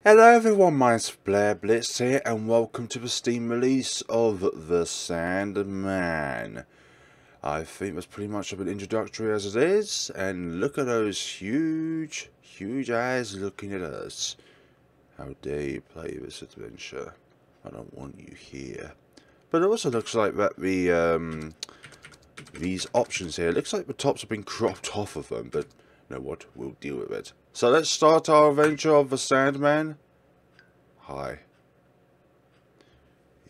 Hello everyone, my name's FlareBlitzed here and welcome to the Steam release of The Sandman. I think that's pretty much of an introductory as it is, and look at those huge eyes looking at us. How dare you play this adventure? I don't want you here. But it also looks like that the these options here, it looks like the tops have been cropped off of them, but you know what, we'll deal with it. So let's start our adventure of The Sandman. Hi.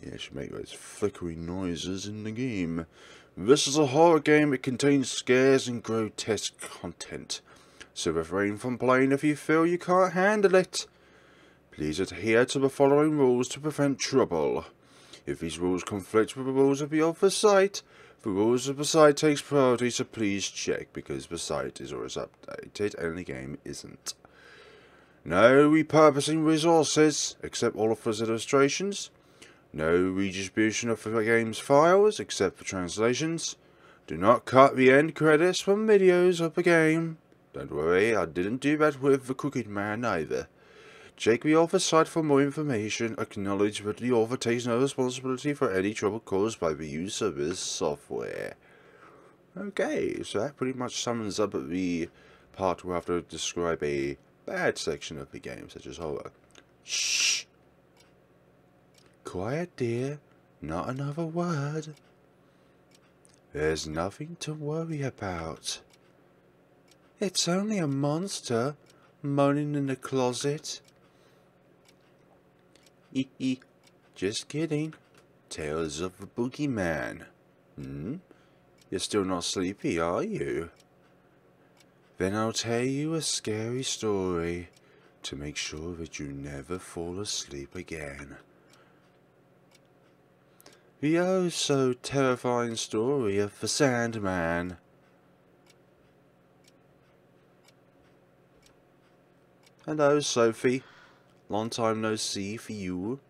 Yeah, it should make those flickery noises in the game. This is a horror game. It contains scares and grotesque content, so refrain from playing if you feel you can't handle it. Please adhere to the following rules to prevent trouble. If these rules conflict with the rules of your site, the rules of the site takes priority, so please check, because the site is always updated and the game isn't. No repurposing resources, except all of those illustrations. No redistribution of the game's files, except for translations. Do not cut the end credits from videos of the game. Don't worry, I didn't do that with the Crooked Man either. Check the author's site for more information. Acknowledge that the author takes no responsibility for any trouble caused by the use of this software. Okay, so that pretty much sums up the part where I have to describe a bad section of the game, such as horror. Shh! Quiet, dear. Not another word. There's nothing to worry about. It's only a monster moaning in the closet. Just kidding. Tales of the Boogie Man. You're still not sleepy, are you? Then I'll tell you a scary story to make sure that you never fall asleep again. The oh so terrifying story of the Sandman. Hello, Sophie. Long time no see for you.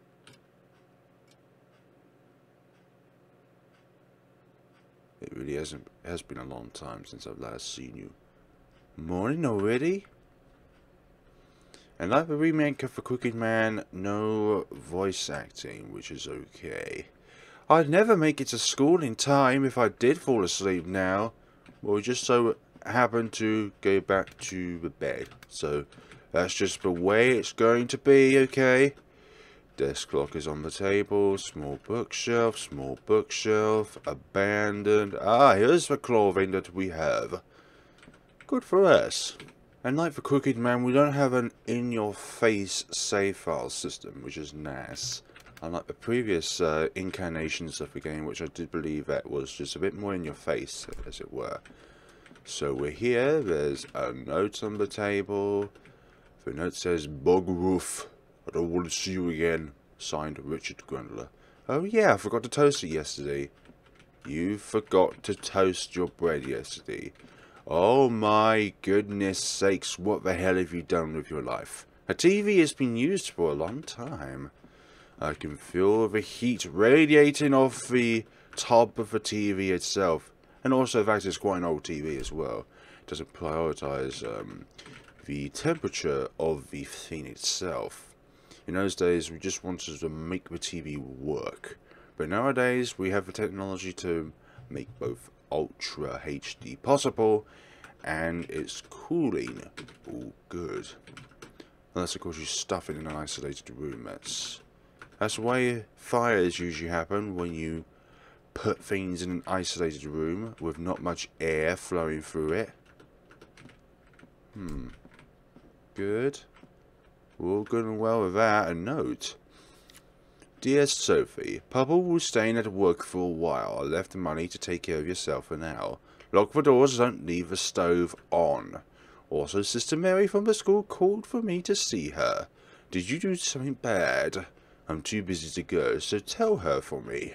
It really has been a long time since I've last seen you. Morning already? And like the remake of The Crooked Man, no voice acting, which is okay. I'd never make it to school in time if I did fall asleep now. Well, just so happen to go back to the bed. So that's just the way it's going to be, okay? Desk clock is on the table, small bookshelf, abandoned. Ah, here's the clothing that we have. Good for us. And like the Crooked Man, we don't have an in-your-face save file system, which is nice. Unlike the previous incarnations of the game, which I did believe that was just a bit more in your face, as it were. So we're here, there's a note on the table. The note says, Bug Roof, I don't want to see you again. Signed, Uri Games. Oh yeah, I forgot to toast it yesterday. You forgot to toast your bread yesterday. Oh my goodness sakes, what the hell have you done with your life? A TV has been used for a long time. I can feel the heat radiating off the top of the TV itself. And also the fact it's quite an old TV as well. It doesn't prioritise the temperature of the thing itself. In those days we just wanted to make the TV work. But nowadays we have the technology to make both Ultra HD possible. And it's cooling all good. Unless of course you stuff it in an isolated room. That's the way fires usually happen, when you put things in an isolated room with not much air flowing through it. Good. We're all good and well with that. A note. Dear Sophie, Papa will stay at work for a while. I left the money to take care of yourself for now. Lock the doors, don't leave the stove on. Also, Sister Mary from the school called for me to see her. Did you do something bad? I'm too busy to go, so tell her for me.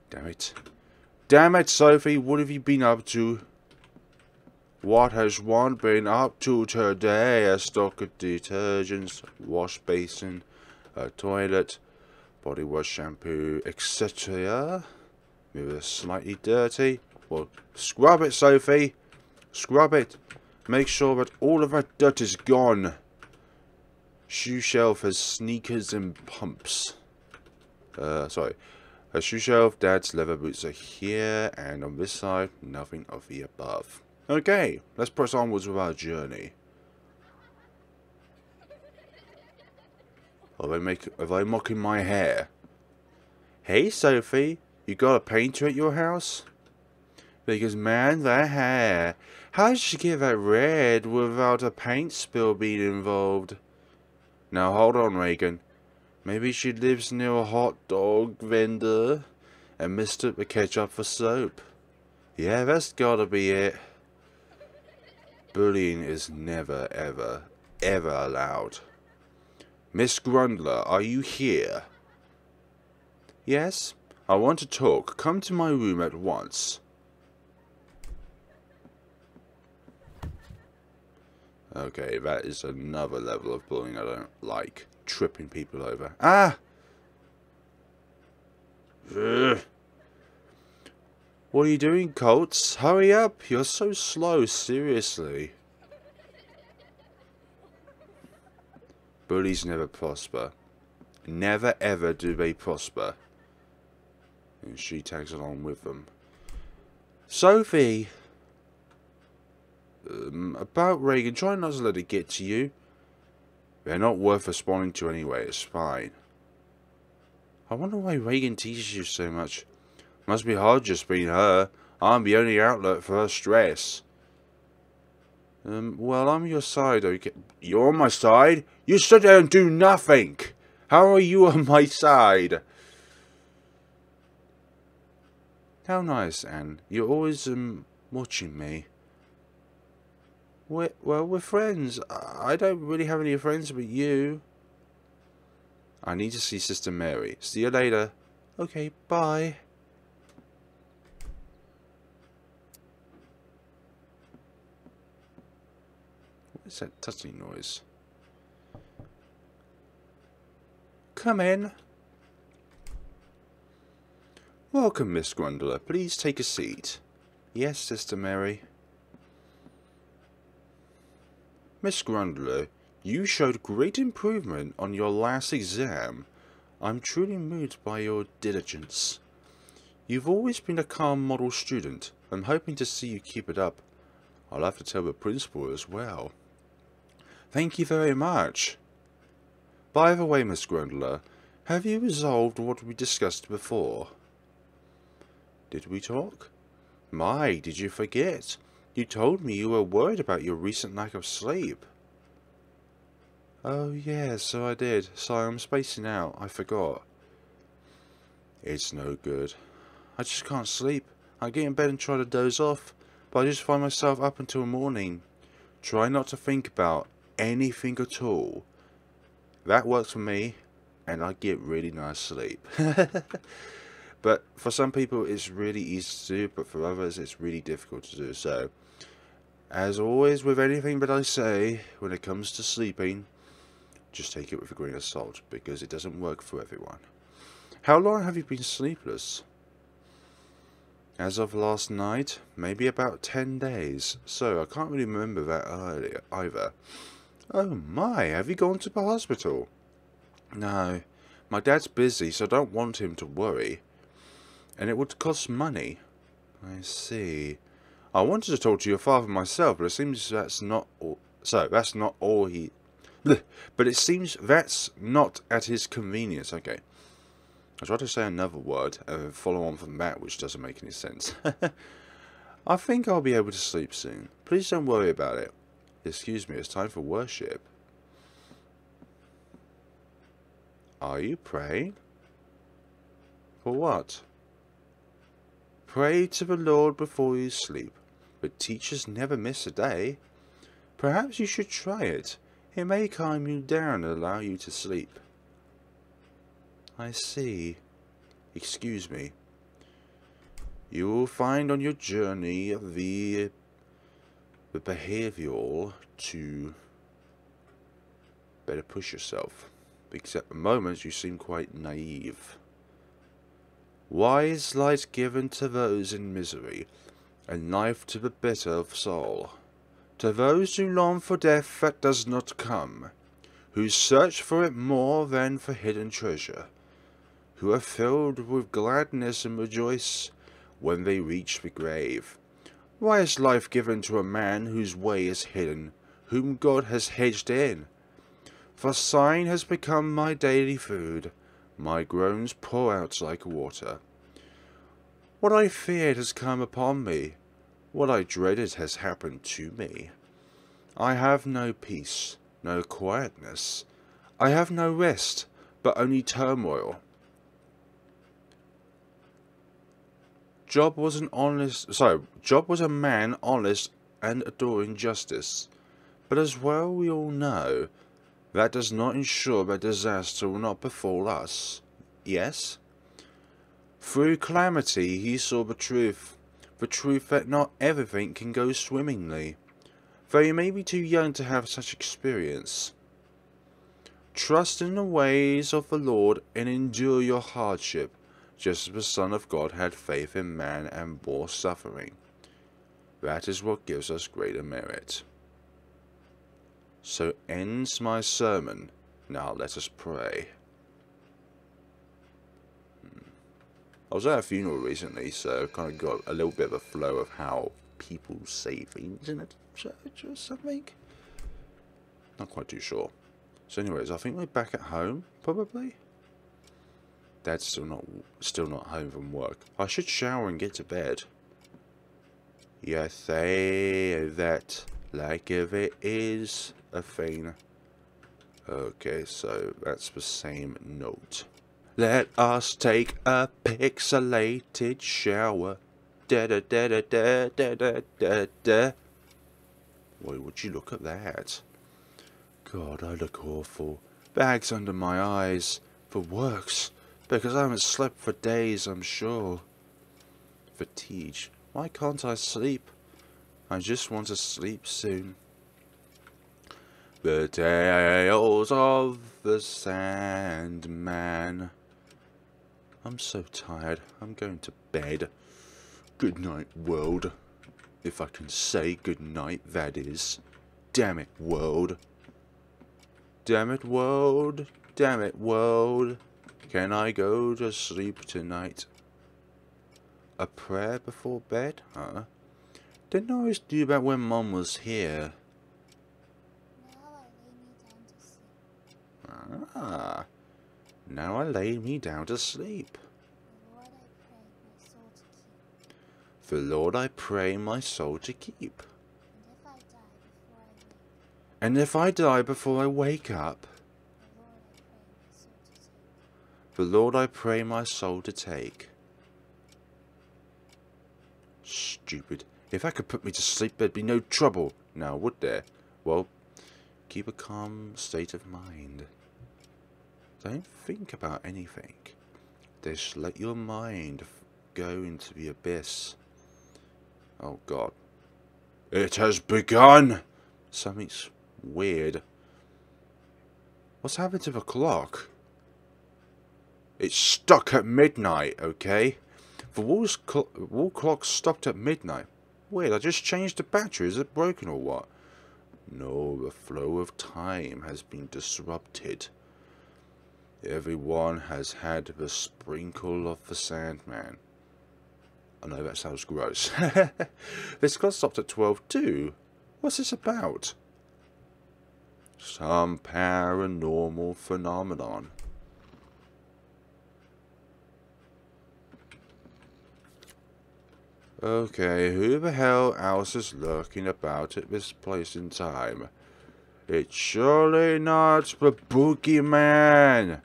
Damn it. Damn it, Sophie, what have you been up to? What has one been up to today? A stock of detergents, wash basin, a toilet, body wash, shampoo, etc. Maybe it's slightly dirty. Well, scrub it, Sophie. Scrub it. Make sure that all of that dirt is gone. shoe shelf has sneakers and pumps. Sorry. Her shoe shelf, Dad's leather boots are here, and on this side, nothing of the above. Okay, let's press onwards with our journey. Are they mocking my hair? Hey Sophie, you got a painter at your house? Because man, that hair. How did she get that red without a paint spill being involved? Now hold on, Reagan. Maybe she lives near a hot dog vendor and mistook the ketchup for soap. Yeah, that's gotta be it. Bullying is never, ever, ever allowed. Miss Grundler, are you here? Yes, I want to talk. Come to my room at once. Okay, that is another level of bullying I don't like. Tripping people over. Ah! Ugh. What are you doing, Colts? Hurry up! You're so slow, seriously. Bullies never prosper. Never ever do they prosper. And she tags along with them. Sophie! About Reagan, try not to let it get to you. They're not worth responding to anyway, it's fine. I wonder why Reagan teases you so much. Must be hard just being her. I'm the only outlet for her stress. Well, I'm your side, okay? You're on my side? You sit there and do nothing! How are you on my side? How nice, Anne. You're always, watching me. We're friends. I don't really have any friends but you. I need to see Sister Mary. See you later. Okay, bye. What is that touching noise? Come in. Welcome, Miss Grundler. Please take a seat. Yes, Sister Mary. Miss Grundler, you showed great improvement on your last exam. I'm truly moved by your diligence. You've always been a calm model student. I'm hoping to see you keep it up. I'll have to tell the principal as well. Thank you very much. By the way, Miss Grundler, have you resolved what we discussed before? Did we talk? My, did you forget? You told me you were worried about your recent lack of sleep. Oh yeah, so I did. Sorry, I'm spacing out. I forgot. It's no good. I just can't sleep. I get in bed and try to doze off, but I just find myself up until morning. Try not to think about anything at all. That works for me, and I get really nice sleep. But for some people it's really easy to do, but for others it's really difficult to do. So, as always with anything that I say, when it comes to sleeping, just take it with a grain of salt, because it doesn't work for everyone. How long have you been sleepless? As of last night, maybe about 10 days, so I can't really remember that earlier either. Oh my, have you gone to the hospital? No, my dad's busy, so I don't want him to worry. And it would cost money. I see. I wanted to talk to your father myself, but it seems that's not all. So that's not all he. But it seems that's not at his convenience. Okay. I tried to say another word and follow on from that, which doesn't make any sense. I think I'll be able to sleep soon. Please don't worry about it. Excuse me, it's time for worship. Are you praying? For what? Pray to the Lord before you sleep, but teachers never miss a day. Perhaps you should try it. It may calm you down and allow you to sleep. I see. Excuse me. You will find on your journey the behavioral to better push yourself, because at the moment you seem quite naive. Wise light given to those in misery, and life to the bitter of soul. To those who long for death that does not come, who search for it more than for hidden treasure, who are filled with gladness and rejoice when they reach the grave. Why is life given to a man whose way is hidden, whom God has hedged in? For sighing has become my daily food, my groans pour out like water. What I feared has come upon me, what I dreaded has happened to me. I have no peace, no quietness. I have no rest, but only turmoil. Job was a man honest and adoring justice. But as well we all know, that does not ensure that disaster will not befall us. Yes? Through calamity he saw the truth that not everything can go swimmingly, though you may be too young to have such experience. Trust in the ways of the Lord and endure your hardship, just as the Son of God had faith in man and bore suffering. That is what gives us greater merit. So ends my sermon. Now let us pray. I was at a funeral recently, so I kind of got a little bit of a flow of how people say things in a church or something. Not quite too sure. So anyways, I think we're back at home, probably. Dad's still not home from work. I should shower and get to bed. You say that like if it is a thing. Okay, so that's the same note. Let us take a pixelated shower. Da da da da da da da da da. Why would you look at that? God, I look awful. Bags under my eyes. For works. Because I haven't slept for days, I'm sure. Fatigue. Why can't I sleep? I just want to sleep soon. The tales of the Sandman. I'm so tired. I'm going to bed. Good night, world. If I can say good night, that is. Damn it, world. Damn it, world. Damn it, world. Can I go to sleep tonight? A prayer before bed? Huh? Didn't I always do that when Mum was here? Ah. Now I lay me down to sleep. The Lord I pray my soul to keep. And if I die before I wake up, the Lord I pray my soul to take. Stupid. If that could put me to sleep, there'd be no trouble. Now, would there? Well, keep a calm state of mind. Don't think about anything. Just let your mind go into the abyss. Oh God. It has begun! Something's weird. What's happened to the clock? It's stuck at midnight, okay? The wall clock stopped at midnight. Weird, I just changed the battery. Is it broken or what? No, the flow of time has been disrupted. Everyone has had the sprinkle of the Sandman. I know that sounds gross. This clock stopped at 12 too. What's this about? Some paranormal phenomenon. Okay, who the hell else is lurking about at this place in time? It's surely not the Boogie Man.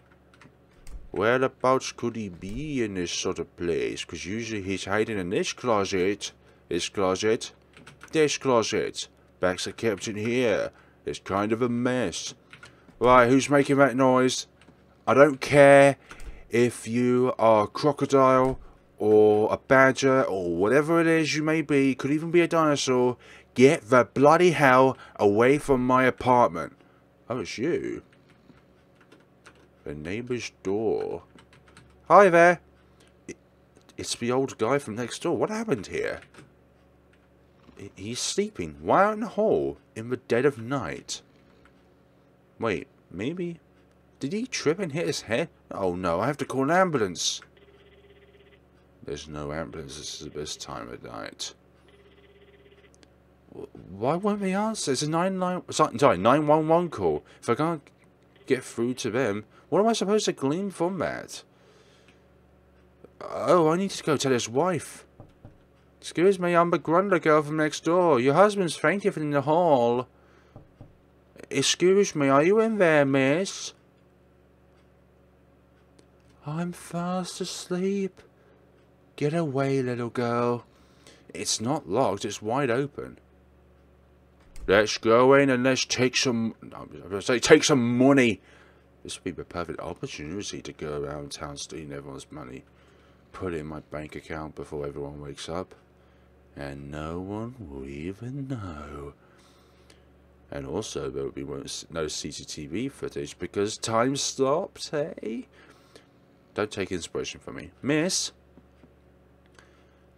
Whereabouts could he be in this sort of place? Because usually he's hiding in this closet, this closet, this closet. Bags are kept in here. It's kind of a mess. Right, who's making that noise? I don't care if you are a crocodile or a badger or whatever it is you may be. Could even be a dinosaur. Get the bloody hell away from my apartment. Oh, it's you. The neighbour's door. Hi there. It's the old guy from next door. What happened here? He's sleeping. Why out in the hall in the dead of night? Wait, Maybe. Did he trip and hit his head? Oh no, I have to call an ambulance. There's no ambulance. This is the best time of night. Why won't they answer? It's a 911 call. If I can't get through to them, what am I supposed to glean from that? Oh, I need to go tell his wife. Excuse me, I'm the Grunder girl from next door. Your husband's fainted in the hall. Excuse me, are you in there, miss? I'm fast asleep. Get away, little girl. It's not locked, it's wide open. Let's go in and let's take some... I'm going to say take some money. This would be the perfect opportunity to go around town stealing everyone's money. Put it in my bank account before everyone wakes up. And no one will even know. And also there will be no CCTV footage because time stopped, hey? Don't take inspiration from me. Miss?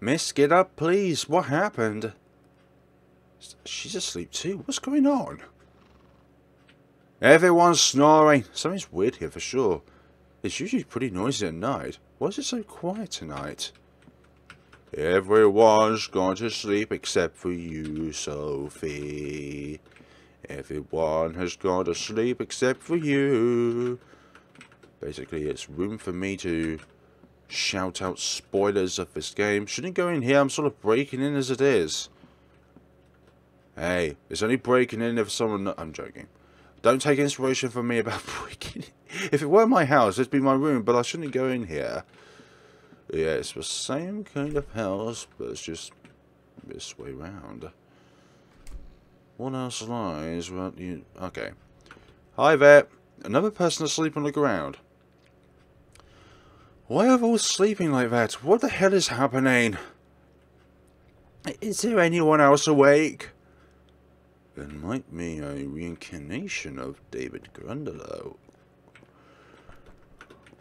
Miss, get up, please. What happened? She's asleep too. What's going on? Everyone's snoring. Something's weird here for sure. It's usually pretty noisy at night. Why is it so quiet tonight? Everyone's gone to sleep except for you, Sophie. Everyone has gone to sleep except for you. Basically, it's room for me to shout out spoilers of this game. Shouldn't go in here. I'm sort of breaking in as it is. Hey, it's only breaking in if someone... I'm joking. Don't take inspiration from me about breaking in. If it were my house, it'd be my room, but I shouldn't go in here. Yeah, it's the same kind of house, but it's just this way round. What else lies? Well, you... Okay. Hi there. Another person asleep on the ground. Why are they all sleeping like that? What the hell is happening? Is there anyone else awake? It might be a reincarnation of David Grundler.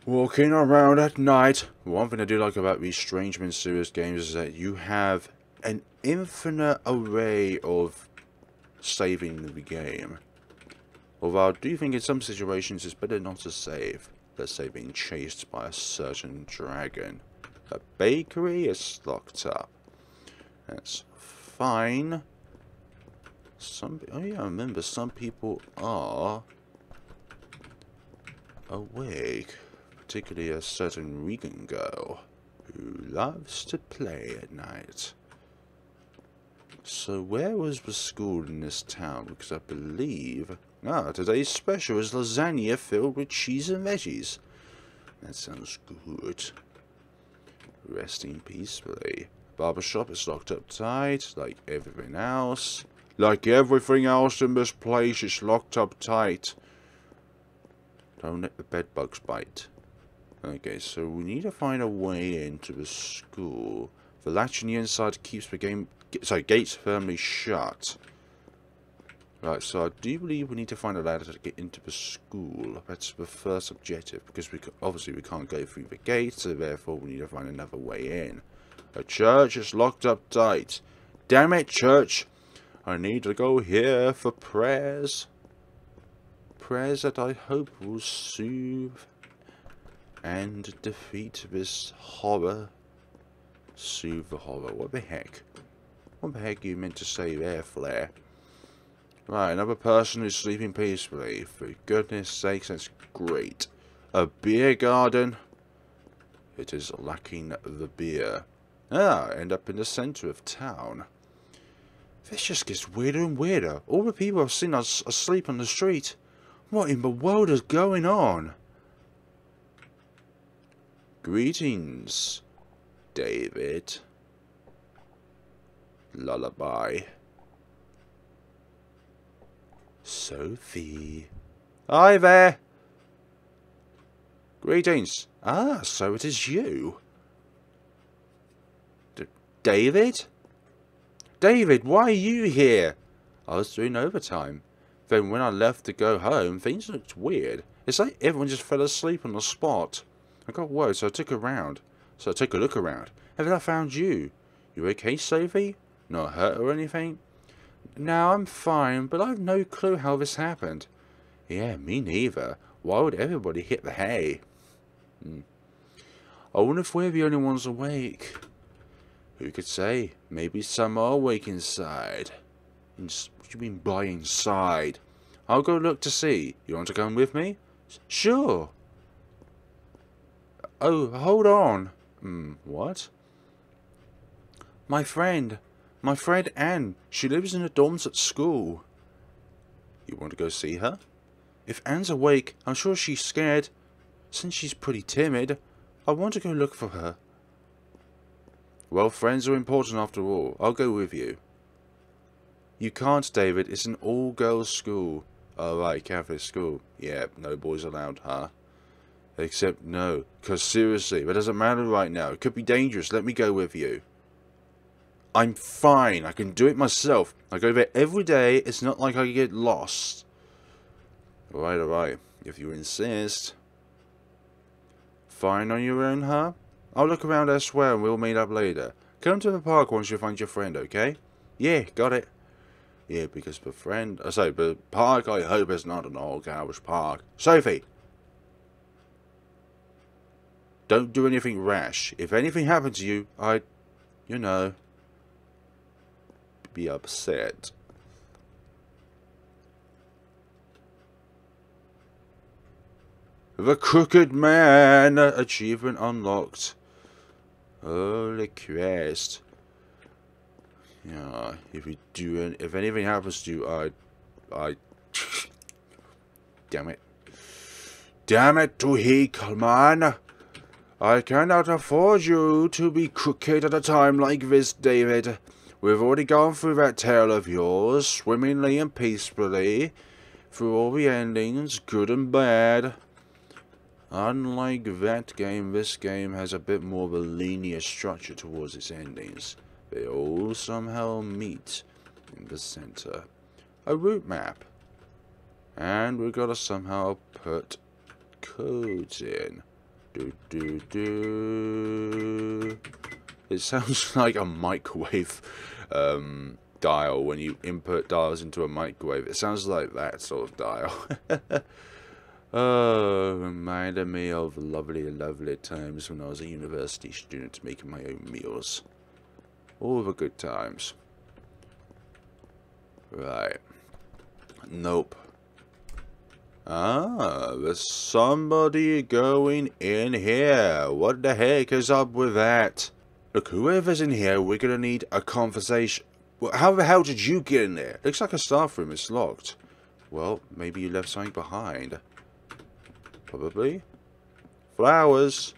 Walking around at night. One thing I do like about these Strange Men Serious games is that you have an infinite array of saving the game. Although I do think in some situations it's better not to save. Let's say being chased by a certain dragon. The bakery is locked up. That's fine. Oh yeah, I remember some people are awake. Particularly a certain Regan girl who loves to play at night. So where was the school in this town? Because I believe... today's special is lasagna filled with cheese and veggies. That sounds good. Resting peacefully. Barbershop is locked up tight, like everything else. Like everything else in this place, it's locked up tight. Don't let the bed bugs bite. Okay, so we need to find a way into the school. The latch on the inside keeps the gates firmly shut. Right, so I do believe we need to find a ladder to get into the school. That's the first objective, because obviously we can't go through the gate, so therefore we need to find another way in. The church is locked up tight. Damn it, church! I need to go here for prayers. Prayers that I hope will soothe and defeat this horror. Soothe the horror. What the heck? What the heck are you meant to say there, Flare? Right, another person who's sleeping peacefully. For goodness sakes, that's great. A beer garden. It is lacking the beer. End up in the centre of town. This just gets weirder and weirder. All the people I've seen are asleep on the street. What in the world is going on? Greetings, David. Lullaby. Sophie. Hi there. Greetings. So it is you. David? David, why are you here? I was doing overtime. Then when I left to go home, things looked weird. It's like everyone just fell asleep on the spot. I got worried, so I took a look around. And then I found you. You okay, Sophie? Not hurt or anything? No, I'm fine, but I've no clue how this happened. Yeah, me neither. Why would everybody hit the hay? I wonder if we're the only ones awake. Who could say? Maybe some are awake inside. What do you mean by inside? I'll go look to see. You want to come with me? Sure. Oh, hold on. What? My friend Anne. She lives in the dorms at school. You want to go see her? If Anne's awake, I'm sure she's scared. Since she's pretty timid, I want to go look for her. Well, friends are important after all. I'll go with you. You can't, David. It's an all-girls school. Oh, right, Catholic school. Yeah, no boys allowed, huh? Except no. Because seriously, that doesn't matter right now. It could be dangerous. Let me go with you. I'm fine. I can do it myself. I go there every day. It's not like I get lost. Alright. If you insist. Fine on your own, huh? I'll look around elsewhere and we'll meet up later. Come to the park once you find your friend, okay? Yeah, got it. Yeah, because the park I hope is not an all-girls park. Sophie! Don't do anything rash. If anything happened to you, I'd, be upset. The Crooked Man! Achievement unlocked. Holy Christ. Yeah, if anything happens to you, I damn it. Damn it, man. I cannot afford you to be crooked at a time like this, David. We've already gone through that tale of yours, swimmingly and peacefully, through all the endings, good and bad. Unlike that game, this game has a bit more of a linear structure towards its endings. They all somehow meet in the center. A route map. And we've got to somehow put codes in. It sounds like a microwave dial when you input dials into a microwave. It sounds like that sort of dial. Oh, reminded me of lovely, lovely times when I was a university student making my own meals. All the good times. Right. Nope. Ah, there's somebody going in here. What the heck is up with that? Look, whoever's in here, we're gonna need a conversation. Well, how the hell did you get in there? Looks like a staff room is locked. Well, maybe you left something behind. Probably. Flowers.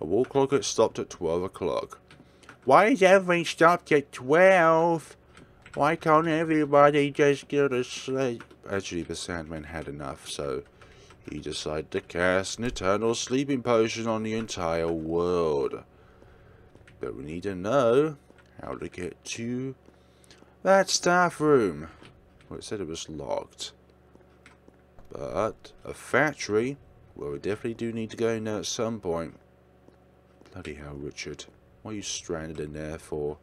A wall clock had stopped at 12 o'clock. Why is everything stopped at 12? Why can't everybody just go to sleep? Actually, the Sandman had enough, so he decided to cast an eternal sleeping potion on the entire world. But we need to know how to get to that staff room. Well, it said it was locked. But a factory, well, we definitely do need to go in there at some point. Bloody hell, Richard. What are you stranded in there for?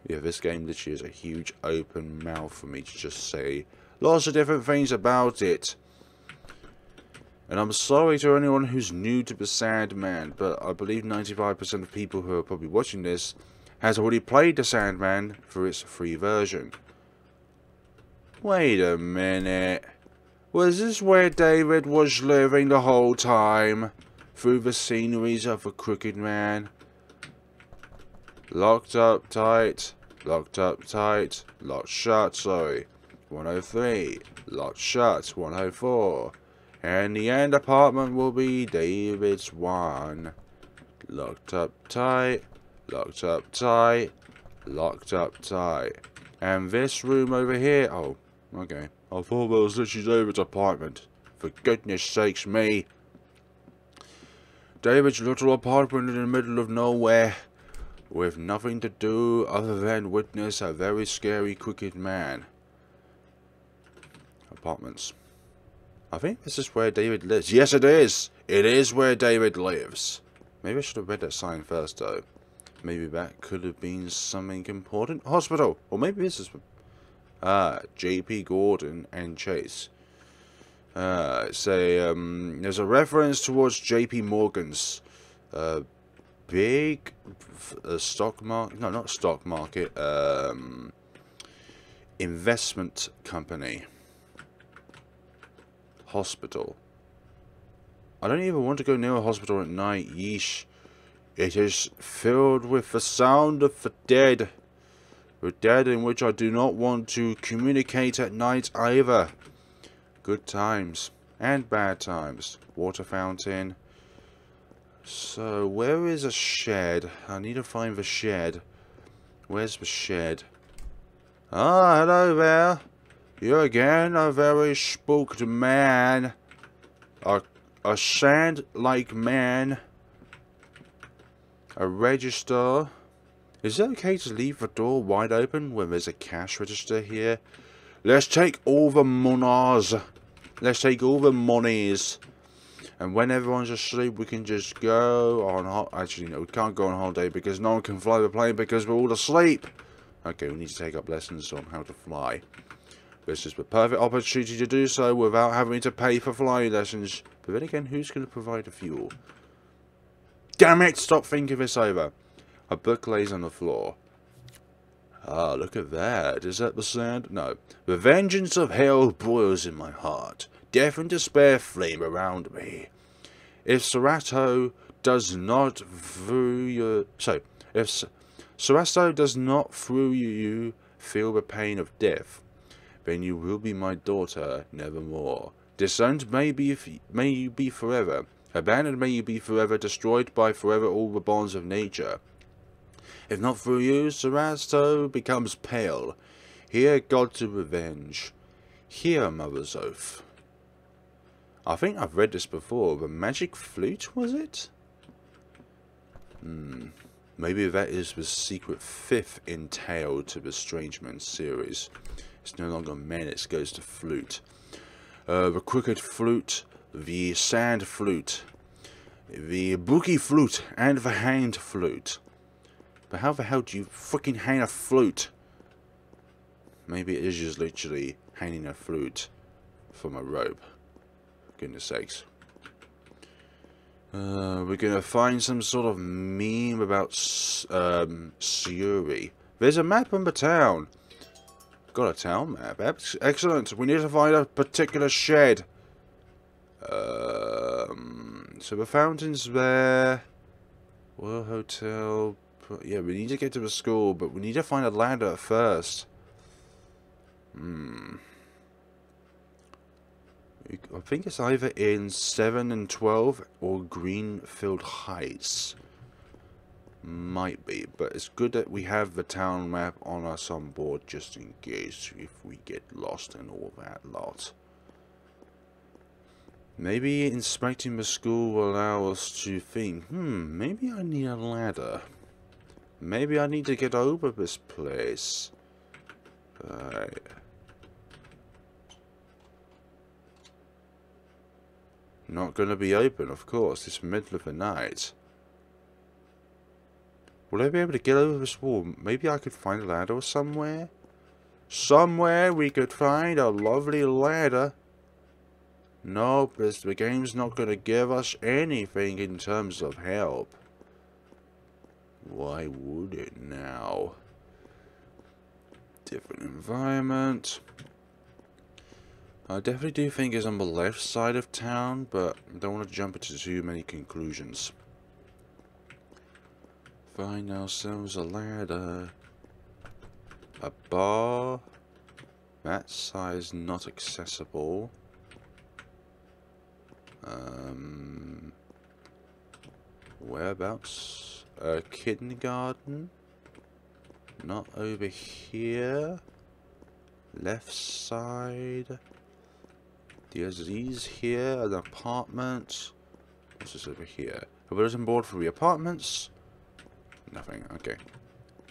Yeah, this game literally is a huge open mouth for me to just say lots of different things about it. And I'm sorry to anyone who's new to the Sandman, but I believe 95% of people who are probably watching this has already played the Sandman for its free version. Wait a minute. Was this where David was living the whole time? Through the sceneries of the Crooked Man? Locked up tight. Locked up tight. Locked shut, sorry. 103. Locked shut, 104. And the end apartment will be David's one. Locked up tight. Locked up tight. Locked up tight. And this room over here, oh, okay. I thought that was literally David's apartment. For goodness sakes me. David's little apartment in the middle of nowhere. With nothing to do other than witness a very scary crooked man. Apartments. I think this is where David lives. Yes, it is! It is where David lives. Maybe I should have read that sign first, though. Maybe that could have been something important. Hospital! Or maybe this is... JP Gordon and Chase. There's a reference towards JP Morgan's big stock market, no, not stock market, investment company. Hospital. I don't even want to go near a hospital at night, yeesh. It is filled with the sound of the dead. The dead in which I do not want to communicate at night either. Good times and bad times. Water fountain. So, where is a shed? I need to find the shed. Where's the shed? Ah, hello there. You again, a very spooked man. A sand-like man. A register. Is it okay to leave the door wide open when there's a cash register here? Let's take all the monies. Let's take all the monies. And when everyone's asleep, we can just go on actually, no, we can't go on holiday because no one can fly the plane because we're all asleep. Okay, we need to take up lessons on how to fly. This is the perfect opportunity to do so without having to pay for flying lessons. But then again, who's going to provide the fuel? Damn it! Stop thinking this over. A book lays on the floor. Ah, look at that. Is that the sand? No. The vengeance of hell boils in my heart. Death and despair flame around me. If Sarato does not through you... So, if Sarato does not through you feel the pain of death, then you will be my daughter nevermore. Disowned may you be forever. Abandoned may you be forever. Destroyed by forever all the bonds of nature. If not through you, Sarato becomes pale. Hear God to revenge. Hear Mother's oath. I think I've read this before. The magic flute, was it? Maybe that is the secret fifth entail to the Strange Man series. It's no longer menace, goes to flute. The crooked flute, the sand flute, the boogie flute, and the hand flute. But how the hell do you freaking hang a flute? Maybe it is just literally hanging a flute from a rope. Goodness sakes. We're gonna find some sort of meme about Suri. There's a map on the town. Got a town map. Excellent. We need to find a particular shed. So the fountain's there. Royal Hotel. Yeah, we need to get to the school, but we need to find a ladder first. I think it's either in 7 and 12 or Greenfield Heights. Might be, but it's good that we have the town map on us on board just in case if we get lost and all that lot. Maybe inspecting the school will allow us to think, maybe I need a ladder. Maybe I need to get over this place. Right. Not gonna be open, of course. It's middle of the night. Will I be able to get over this wall? Maybe I could find a ladder somewhere? Somewhere we could find a lovely ladder. Nope, the game's not gonna give us anything in terms of help. Why would it now? Different environment. I definitely do think it's on the left side of town, but I don't want to jump into too many conclusions. Find ourselves a ladder. A bar. That size not accessible. Whereabouts? A kindergarten. Not over here. Left side. There's these here. An apartment. What's this over here? A bulletin board for the apartments. Nothing. Okay.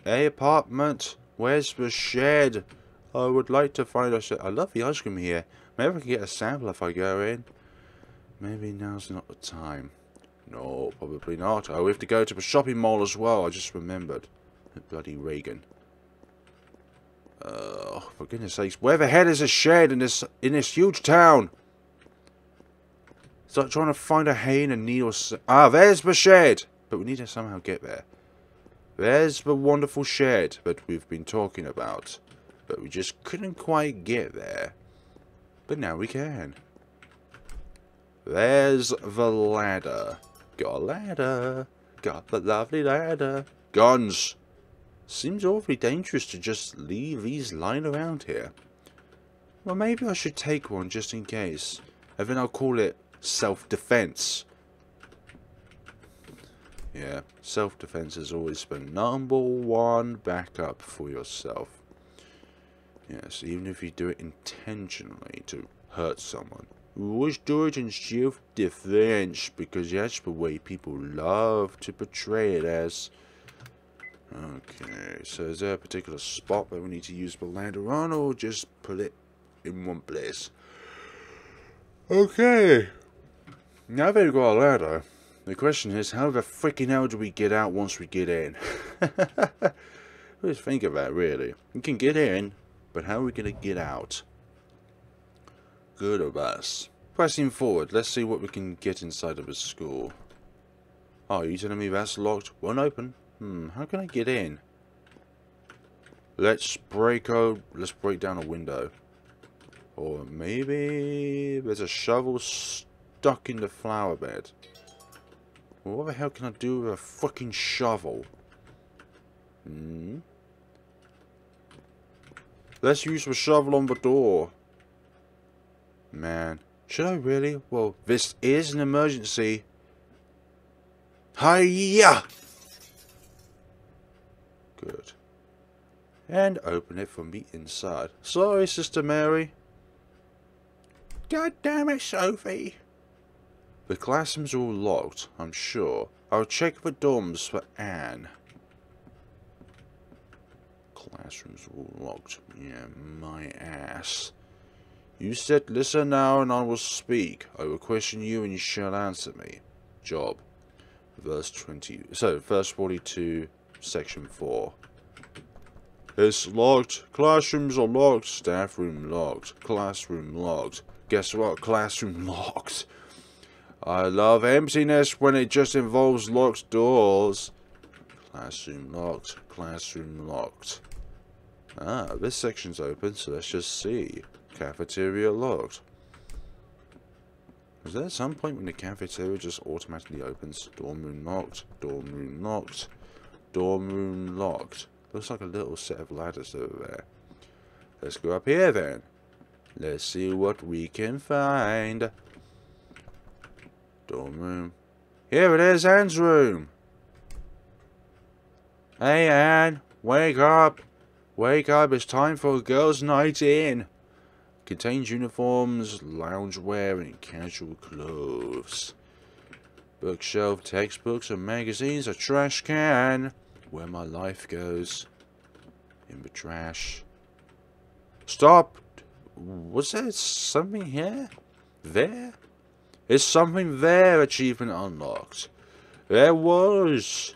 A apartment. Where's the shed? I would like to find a shed. I love the ice cream here. Maybe I can get a sample if I go in. Maybe now's not the time. No, probably not. Oh, we have to go to the shopping mall as well. I just remembered. Bloody Reagan. For goodness sakes, where the hell is a shed in this huge town? Start trying to find a hay and a needle. Ah, there's the shed! But we need to somehow get there. There's the wonderful shed that we've been talking about. But we just couldn't quite get there. But now we can. There's the ladder. Got a ladder. Got the lovely ladder. Guns! Seems awfully dangerous to just leave these lying around here. Well, maybe I should take one just in case. And then I'll call it self-defense. Yeah, self-defense is always the #1 backup for yourself. Yes, even if you do it intentionally to hurt someone. Always do it in self-defense, because that's the way people love to portray it as. Okay, so is there a particular spot that we need to use the ladder on, or just put it in one place? Okay. Now that we've got a ladder, the question is, how the freaking hell do we get out once we get in? Let's think of that, really. We can get in, but how are we going to get out? Good of us. Pressing forward, let's see what we can get inside of a school. Oh, are you telling me that's locked? Won't open. How can I get in? Let's break down a window. Or maybe there's a shovel stuck in the flower bed. Well, what the hell can I do with a fucking shovel? Let's use the shovel on the door. Man, should I really? Well, this is an emergency. Hiya! Good. And open it from the inside. Sorry, Sister Mary. God damn it, Sophie. The classrooms are all locked, I'm sure. I'll check the dorms for Anne. Classrooms are all locked. Yeah, my ass. You said listen now and I will speak. I will question you and you shall answer me. Job. Verse 42, section 4. It's locked. Classrooms are locked. Staff room locked. Classroom locked. Guess what? Classroom locked. I love emptiness when it just involves locked doors. Classroom locked. Classroom locked. Ah, this section's open, so let's just see. Cafeteria locked. Is there some point when the cafeteria just automatically opens? Dorm room locked. Dorm room locked. Dorm room locked. Looks like a little set of ladders over there. Let's go up here then. Let's see what we can find. Dorm room. Here it is, Anne's room. Hey Anne, wake up. Wake up, it's time for a girls' night in. Contains uniforms, loungewear, and casual clothes. Bookshelf, textbooks, and magazines, a trash can. Where my life goes. In the trash. Stop! Was there something here? There? Is something there? Achievement unlocked. There was.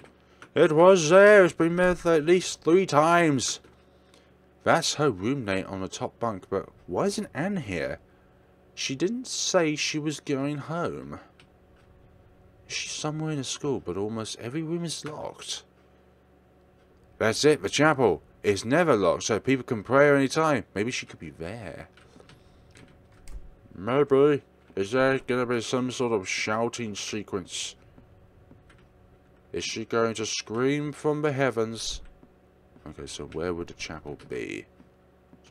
It was there. It's been met at least 3 times. That's her roommate on the top bunk, but why isn't Anne here? She didn't say she was going home. She's somewhere in the school, but almost every room is locked. That's it, the chapel. It's never locked, so people can pray any time. Maybe she could be there. Maybe. Is there going to be some sort of shouting sequence? Is she going to scream from the heavens? Okay, so where would the chapel be?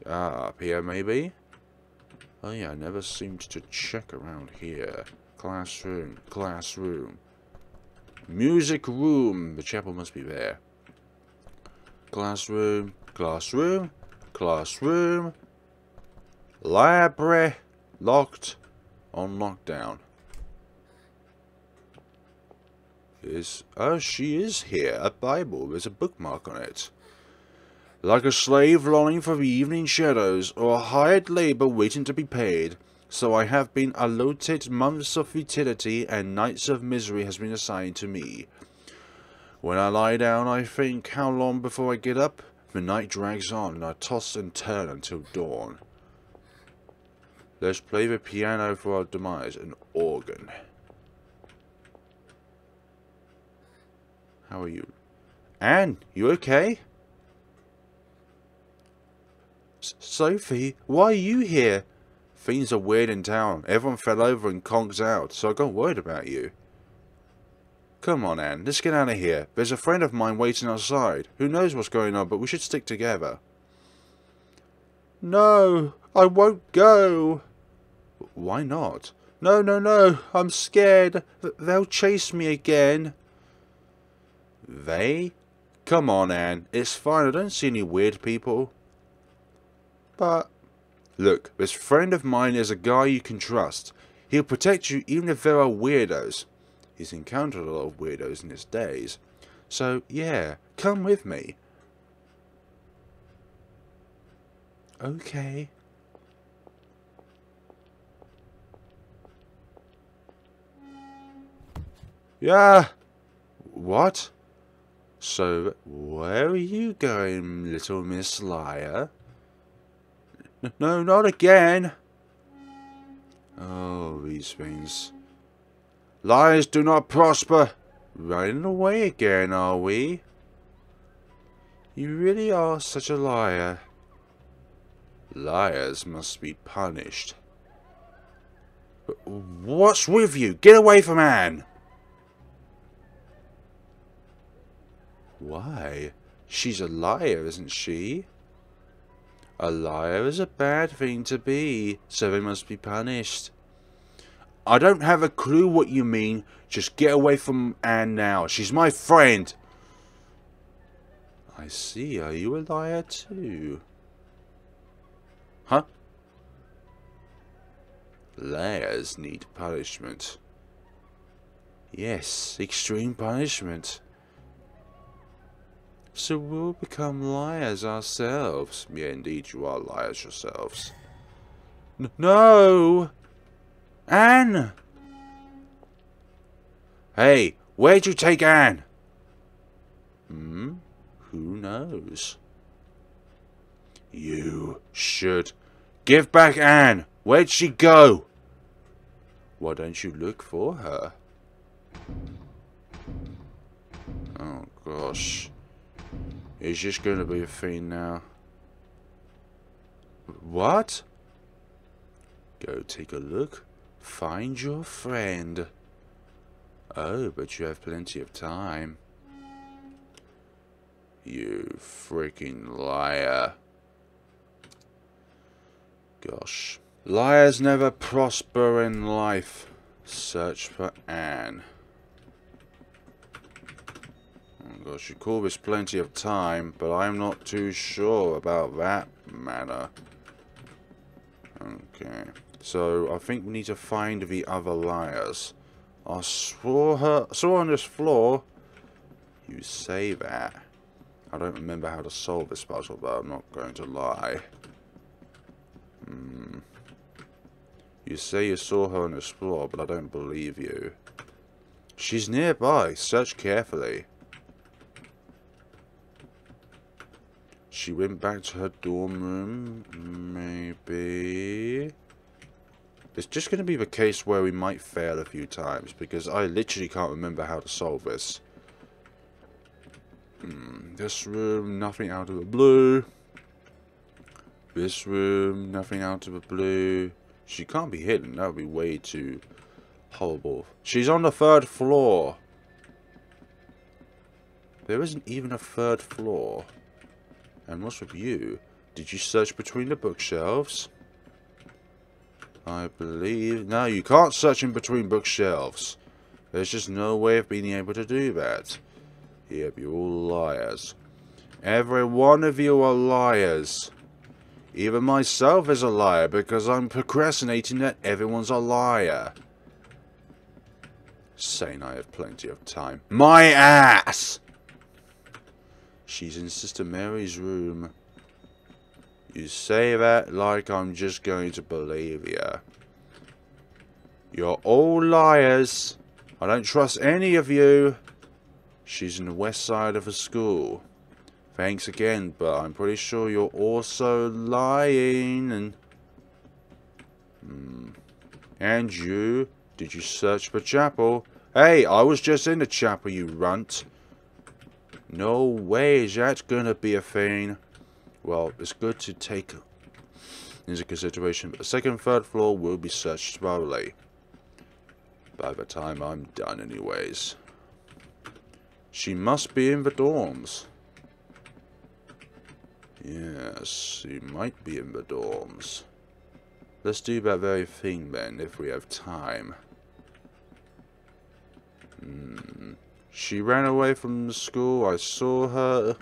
Ah, up here maybe? Oh yeah, I never seemed to check around here. Classroom, classroom. Music room. The chapel must be there. Classroom, classroom, classroom. Library. Locked. On lockdown. Oh, she is here. A Bible. There's a bookmark on it. Like a slave longing for the evening shadows, or a hired labour waiting to be paid, so I have been allotted months of futility, and nights of misery has been assigned to me. When I lie down, I think how long before I get up, The night drags on, and I toss and turn until dawn. Let's play the piano for our demise, an organ. How are you? Anne, you okay? Sophie, why are you here? Things are weird in town. Everyone fell over and conked out, so I got worried about you. Come on, Anne, let's get out of here. There's a friend of mine waiting outside. Who knows what's going on, but we should stick together. No, I won't go. Why not? No, no, no, I'm scared. They'll chase me again. They? Come on, Anne. It's fine. I don't see any weird people. But... Look, this friend of mine is a guy you can trust. He'll protect you even if there are weirdos. He's encountered a lot of weirdos in his days. So, yeah, come with me. Okay. Yeah. What? So, where are you going, little Miss Liar? No, not again. Oh, these things. Liars do not prosper. Running away again, are we? You really are such a liar. Liars must be punished. What's with you? Get away from Anne! Why? She's a liar, isn't she? A liar is a bad thing to be, so they must be punished. I don't have a clue what you mean. Just get away from Anne now. She's my friend. I see. Are you a liar too? Huh? Liars need punishment. Yes, extreme punishment. So we'll become liars ourselves. Yeah, indeed, you are liars yourselves. No! Anne! Hey, where'd you take Anne? Who knows? You should give back Anne. Where'd she go? Why don't you look for her? Oh, gosh. It's just going to be a thing now. What? Go take a look. Find your friend. Oh, but you have plenty of time. You freaking liar. Gosh. Liars never prosper in life. Search for Anne. Oh gosh, you call this plenty of time, but I'm not too sure about that matter. Okay. So, I think we need to find the other liars. I saw on this floor. You say that. I don't remember how to solve this puzzle, but I'm not going to lie. You say you saw her on this floor, but I don't believe you. She's nearby. Search carefully. She went back to her dorm room. Maybe. It's just going to be the case where we might fail a few times, because I literally can't remember how to solve this. This room, nothing out of the blue. This room, nothing out of the blue. She can't be hidden. That would be way too horrible. She's on the 3rd floor. There isn't even a 3rd floor. And what's with you? Did you search between the bookshelves? I believe... No, you can't search in between bookshelves. There's just no way of being able to do that. Yep, you're all liars. Every one of you are liars. Even myself is a liar because I'm procrastinating that everyone's a liar. Saying I have plenty of time. My ass! She's in Sister Mary's room. You say that like I'm just going to believe you. You're all liars. I don't trust any of you. She's in the west side of the school. Thanks again, but I'm pretty sure you're also lying. And you? Did you search for chapel? Hey, I was just in the chapel, you runt. No way is that gonna be a thing. Well, it's good to take into consideration, but the second and third floor will be searched thoroughly. By the time I'm done anyways. She must be in the dorms. Yes, she might be in the dorms. Let's do that very thing then, if we have time. She ran away from the school. I saw her.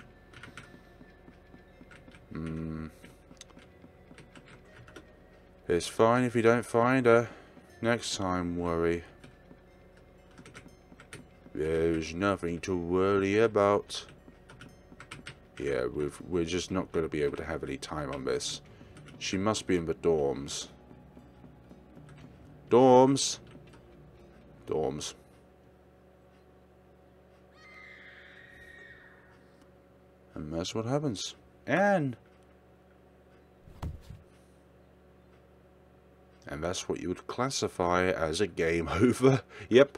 It's fine if you don't find her. Next time, worry. There's nothing to worry about. Yeah, we're just not going to be able to have any time on this. She must be in the dorms. Dorms. Dorms. And that's what happens. And that's what you would classify as a game over. Yep.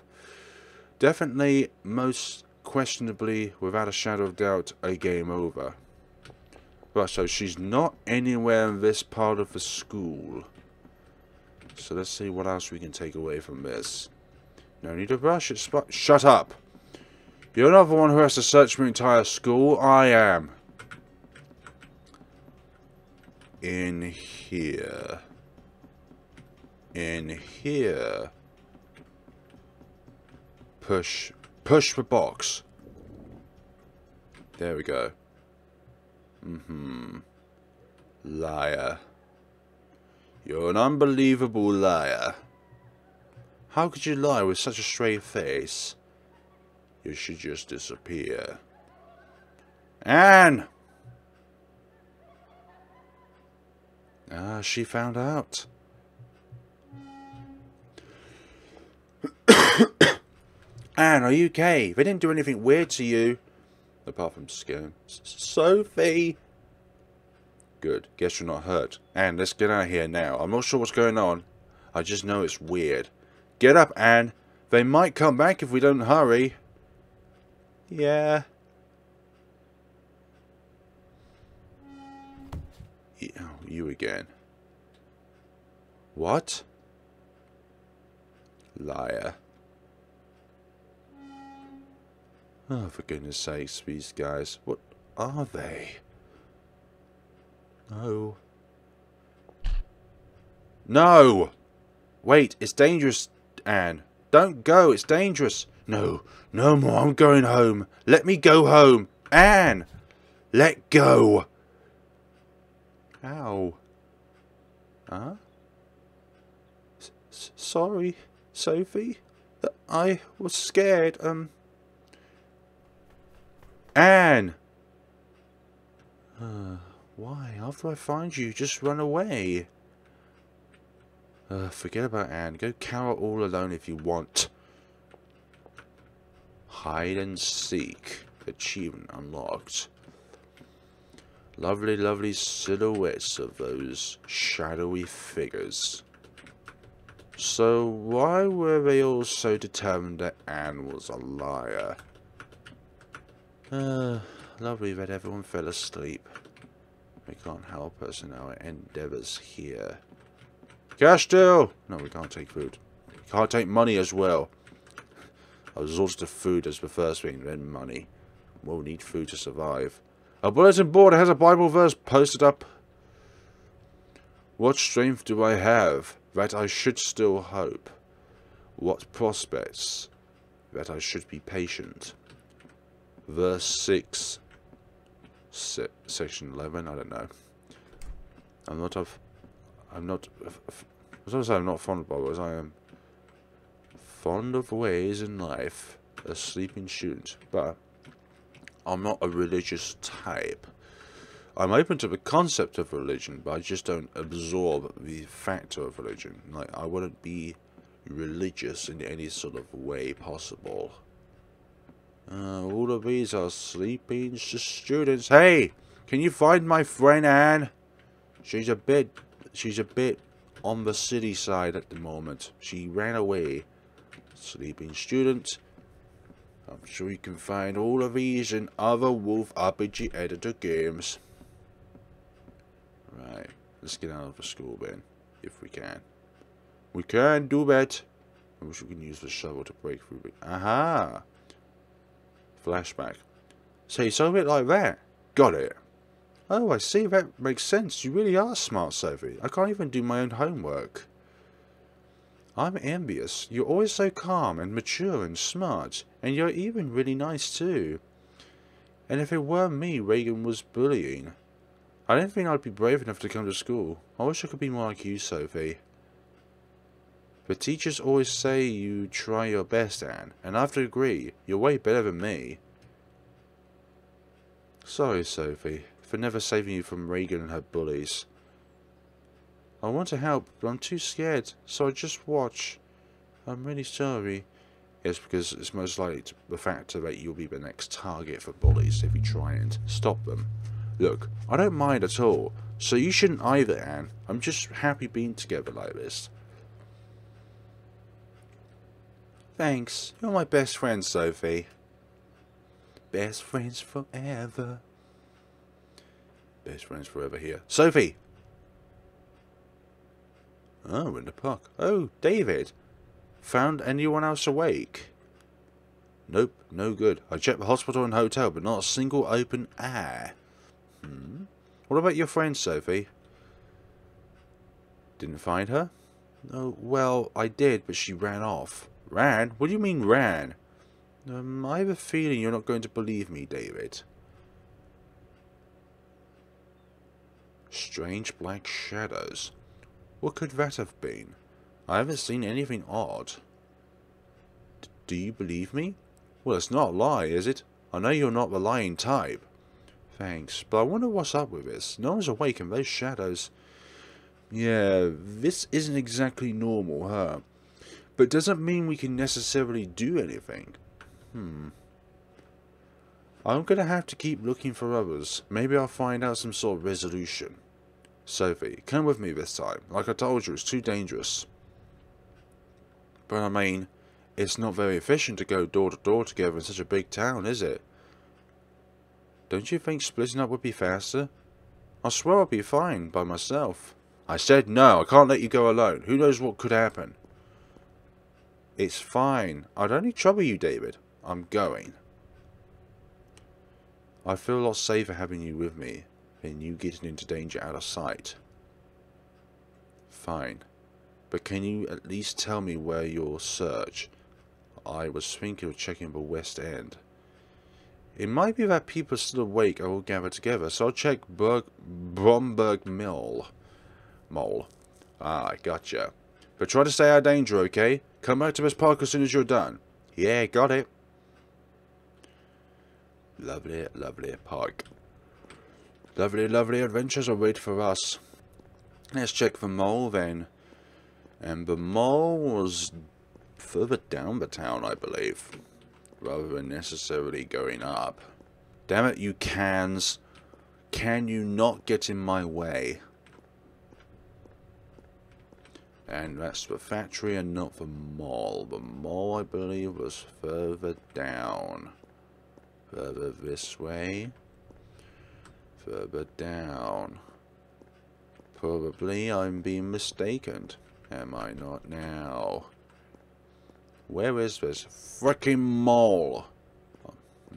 Definitely, most questionably, without a shadow of doubt, a game over. But so she's not anywhere in this part of the school. So let's see what else we can take away from this. No need to rush it. Shut up! You're not the one who has to search my entire school. I am. In here. In here. Push the box. There we go. Liar. You're an unbelievable liar. How could you lie with such a straight face? You should just disappear. Anne! Ah, she found out. Anne, are you okay? They didn't do anything weird to you. Apart from scaring. Sophie! Good. Guess you're not hurt. Anne, let's get out of here now. I'm not sure what's going on. I just know it's weird. Get up, Anne. They might come back if we don't hurry. Yeah. Oh, you again. What? Liar. Oh, for goodness sakes, these guys. What are they? No. No! Wait, it's dangerous, Anne. Don't go, it's dangerous. No, no more, I'm going home. Let me go home. Anne! Let go! Ow. Huh? Sorry, Sophie. I was scared, Anne! Why? After I find you, just run away. Forget about Anne. Go cower all alone if you want. Hide and seek. Achievement unlocked. Lovely, lovely silhouettes of those shadowy figures. So, why were they all so determined that Anne was a liar? Lovely that everyone fell asleep. We can't help us in our endeavours here. Cash deal! No, we can't take food. We can't take money as well. I resorted to food as the first thing, then money. We'll need food to survive. A bulletin board has a Bible verse posted up. What strength do I have that I should still hope? What prospects that I should be patient? Verse 6, section 11. I don't know. I'm not fond of Bibles. I am fond of ways in life. A sleeping student, but I'm not a religious type. I'm open to the concept of religion, but I just don't absorb the factor of religion. Like, I wouldn't be religious in any sort of way possible. All of these are sleeping students. Hey, can you find my friend Anne? She's a bit on the city side at the moment. She ran away. Sleeping student. I'm sure you can find all of these in other Wolf RPG editor games. Right, let's get out of the school then, if we can. We can do that. I wish we can use the shovel to break through it. Aha! Flashback. See, so a bit like that. Got it. Oh, I see. That makes sense. You really are smart, Sophie. I can't even do my own homework. I'm envious. You're always so calm and mature and smart. And you're even really nice too. And if it were me Reagan was bullying, I don't think I'd be brave enough to come to school. I wish I could be more like you, Sophie. The teachers always say you try your best, Anne, and I have to agree, you're way better than me. Sorry, Sophie, for never saving you from Reagan and her bullies. I want to help, but I'm too scared, so I just watch. I'm really sorry. Yes, because it's most likely the factor that you'll be the next target for bullies if you try and stop them. Look, I don't mind at all, so you shouldn't either, Anne. I'm just happy being together like this. Thanks. You're my best friend, Sophie. Best friends forever. Best friends forever here. Sophie! Oh, we're in the park. Oh, David. Found anyone else awake? Nope, no good. I checked the hospital and hotel, but not a single open air. What about your friend, Sophie? Didn't find her? Oh, well, I did, but she ran off. Ran? What do you mean ran? I have a feeling you're not going to believe me, David. Strange black shadows. What could that have been? I haven't seen anything odd. Do you believe me? Well, it's not a lie, is it? I know you're not the lying type. Thanks, but I wonder what's up with this. No one's awake and those shadows... Yeah, this isn't exactly normal, huh? But doesn't mean we can necessarily do anything. I'm gonna have to keep looking for others. Maybe I'll find out some sort of resolution. Sophie, come with me this time. Like I told you, it's too dangerous. But I mean, it's not very efficient to go door to door together in such a big town, is it? Don't you think splitting up would be faster? I swear I'll be fine by myself. I said no, I can't let you go alone. Who knows what could happen? It's fine. I'd only trouble you, David. I'm going. I feel a lot safer having you with me than you getting into danger out of sight. Fine. But can you at least tell me where you'll search? I was thinking of checking the West End. It might be that people are still awake and all gather together, so I'll check Bromberg Mole. Ah, gotcha. But try to stay out of danger, okay? Come back to this park as soon as you're done. Yeah, got it. Lovely, lovely park. Lovely, lovely adventures await for us. Let's check the mole then. And the mole was further down the town, I believe. Rather than necessarily going up. Damn it, you cans. Can you not get in my way? And that's the factory and not the mall. The mall, I believe, was further down. Further this way. Further down. Probably I'm being mistaken. Am I not now? Where is this frickin' mall?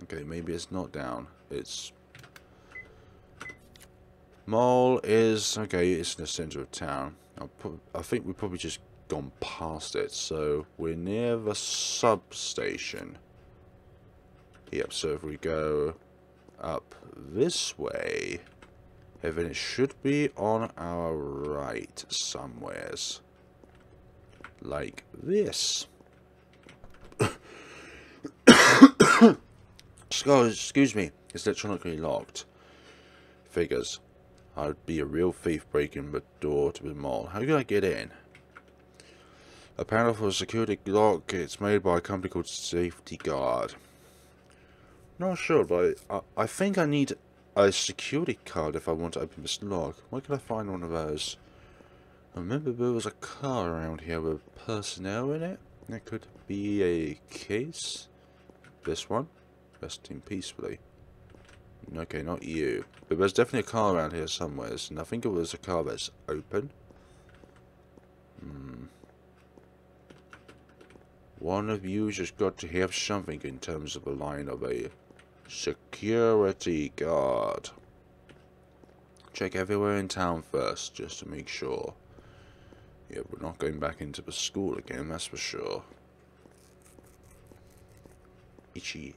Okay, maybe it's not down. It's... Mall is... Okay, it's in the center of town. I think we've probably just gone past it. So, we're near the substation. Yep, so if we go up this way, then it should be on our right somewheres. Like this. Excuse me, it's electronically locked. Figures. I'd be a real thief breaking the door to the mall. How can I get in? A panel for a security lock. It's made by a company called Safety Guard. Not sure, but I think I need a security card if I want to open this lock. Where can I find one of those? I remember there was a car around here with personnel in it. That could be a case. This one. Resting peacefully. Okay, not you. But there's definitely a car around here somewhere, and I think it was a car that's open. One of you just got to have something in terms of a line of a security guard. Check everywhere in town first, just to make sure. Yeah, we're not going back into the school again, that's for sure. Itchy.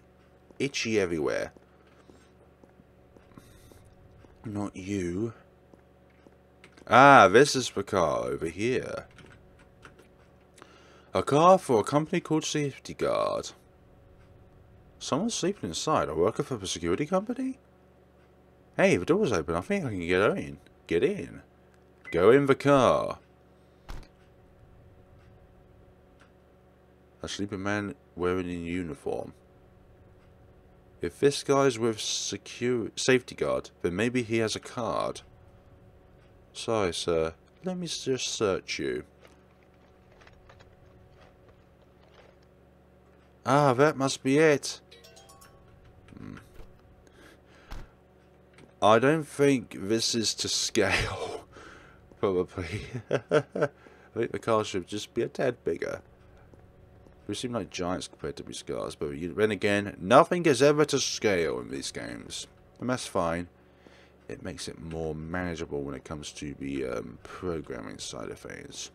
Itchy everywhere. Not you. Ah, this is the car over here. A car for a company called Safety Guard. Someone's sleeping inside. A worker for the security company? Hey, the door's open. I think I can get in. Get in. Go in the car. A sleeping man wearing a uniform. If this guy's with Safety Guard, then maybe he has a card. Sorry, sir. Let me just search you. Ah, that must be it. I don't think this is to scale. Probably. I think the car should just be a tad bigger. We seem like giants compared to these cars, but then again, nothing is ever to scale in these games. And that's fine. It makes it more manageable when it comes to the programming side of things.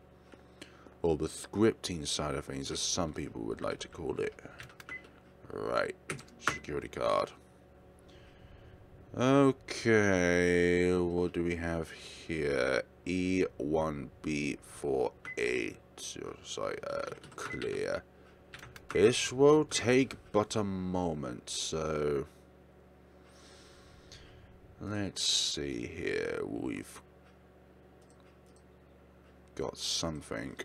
Or the scripting side of things, as some people would like to call it. Right. Security card. Okay. What do we have here? E1B4A. Sorry, clear. This will take but a moment, so... Let's see here. We've got something.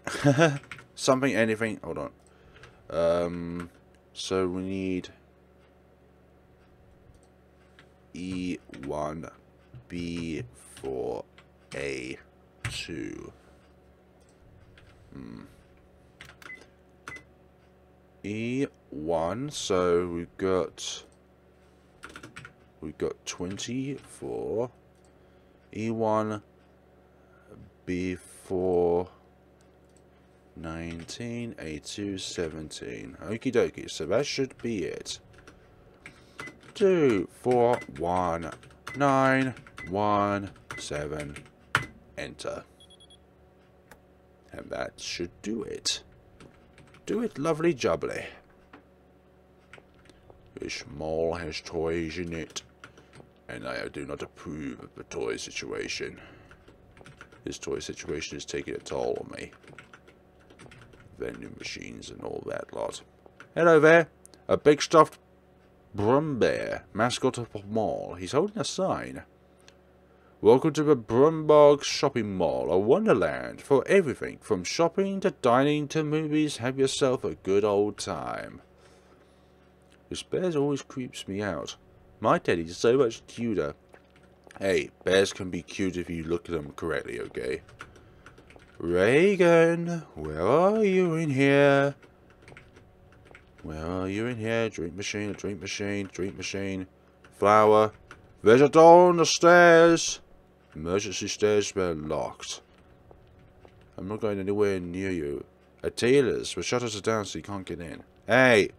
Something, anything. Hold on. So we need E1B4A2. E1, so we've got 24. E1 B4 19 A2 17. Okie dokie, so that should be it. 2 4 1 9 1 7. Enter. And that should do it. Do it lovely jubbly. This mall has toys in it, and I do not approve of the toy situation. This toy situation is taking a toll on me. Vending machines and all that lot. Hello there. A big stuffed Brum Bear, mascot of the mall. He's holding a sign. Welcome to the Brumbog Shopping Mall, a wonderland for everything from shopping to dining to movies. Have yourself a good old time. This bear always creeps me out. My teddy's so much cuter. Hey, bears can be cute if you look at them correctly, okay? Reagan, where are you in here? Where are you in here? Drink machine, drink machine, drink machine. Flower. There's a door on the stairs. Emergency stairs were locked. I'm not going anywhere near you. A tailor's. The shutters are down so you can't get in. Hey!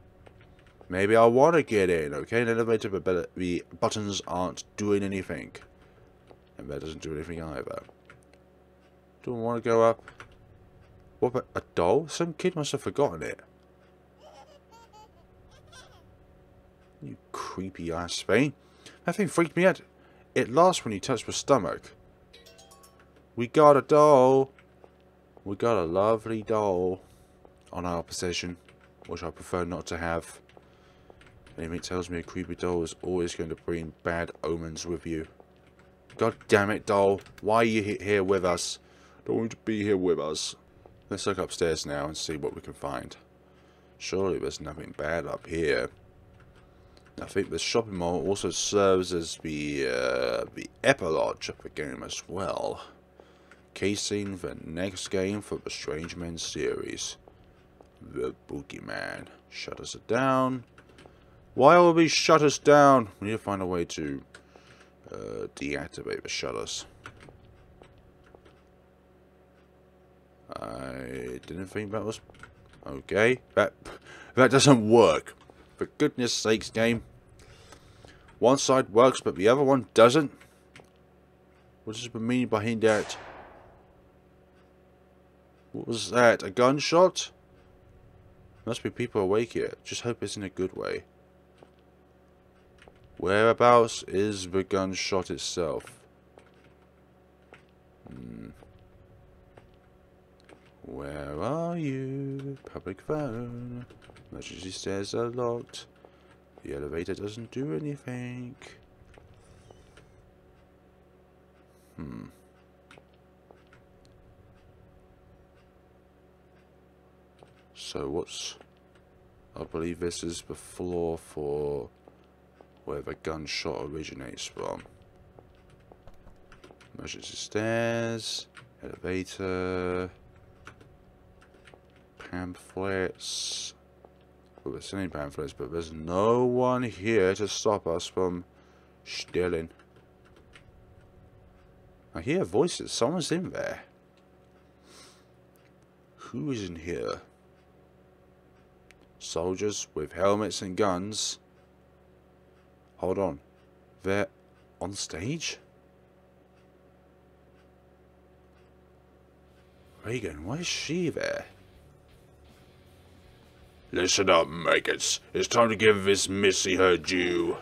Maybe I want to get in, okay? An elevator, but the buttons aren't doing anything. And that doesn't do anything either. Do I want to go up? What about a doll? Some kid must have forgotten it. You creepy ass thing. That thing freaked me out. It lasts when you touch the stomach. We got a doll. We got a lovely doll on our possession, which I prefer not to have. Anything tells me a creepy doll is always going to bring bad omens with you. God damn it, doll. Why are you here with us? Don't want you to be here with us. Let's look upstairs now and see what we can find. Surely there's nothing bad up here. I think the shopping mall also serves as the epilogue of the game as well. Casing the next game for the Strange Men series. The Boogeyman. Shutters are down. Why will we shut us down? We need to find a way to deactivate the shutters. I didn't think that was... Okay. That doesn't work. For goodness sakes, game. One side works, but the other one doesn't. What is the meaning behind that? What was that? A gunshot? Must be people awake here. Just hope it's in a good way. Whereabouts is the gunshot itself? Where are you? Public phone. Emergency stairs are locked. The elevator doesn't do anything. So what's... I believe this is the floor for where the gunshot originates from. Emergency stairs. Elevator. Pamphlets. Well, there's any pamphlets, but there's no one here to stop us from stealing. I hear voices. Someone's in there. Who is in here? Soldiers with helmets and guns. Hold on. They're on stage? Reagan, why is she there? Listen up, maggots. It's time to give this Missy her due.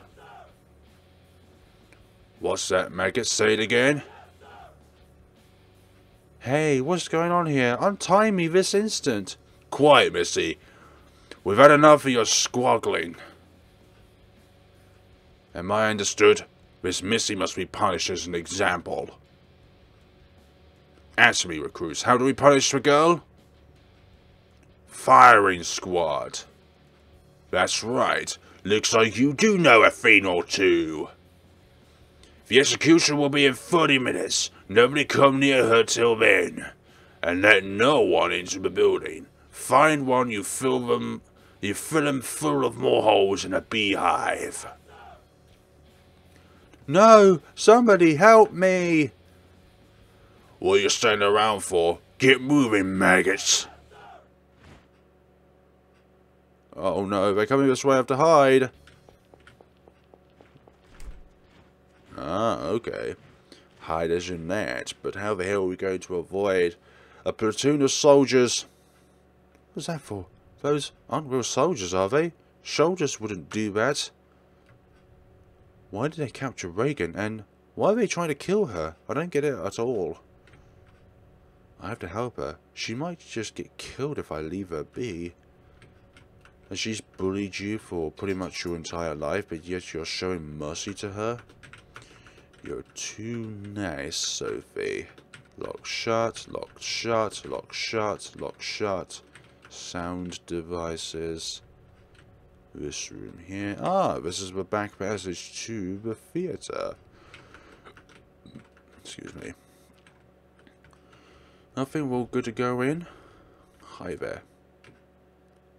What's that, maggot? Say it again. Hey, what's going on here? Untie me this instant. Quiet, Missy. We've had enough of your squaggling. Am I understood? Miss Missy must be punished as an example. Answer me, recruits. How do we punish the girl? Firing squad. That's right. Looks like you do know a thing or two. The execution will be in 30 minutes. Nobody come near her till then. And let no one into the building. Find one, you fill them full of more holes in a beehive. No! Somebody help me! What are you standing around for? Get moving, maggots! Oh no, they're coming this way. I have to hide. Ah, okay. Hide as in that. But how the hell are we going to avoid a platoon of soldiers? What's that for? Those aren't real soldiers, are they? Soldiers wouldn't do that. Why did they capture Reagan? And why are they trying to kill her? I don't get it at all. I have to help her. She might just get killed if I leave her be. And she's bullied you for pretty much your entire life, but yet you're showing mercy to her? You're too nice, Sophie. Lock shut, lock shut, lock shut, lock shut. Sound devices. This room here. Ah, this is the back passage to the theatre. Excuse me. I think we're all good to go in. Hi there.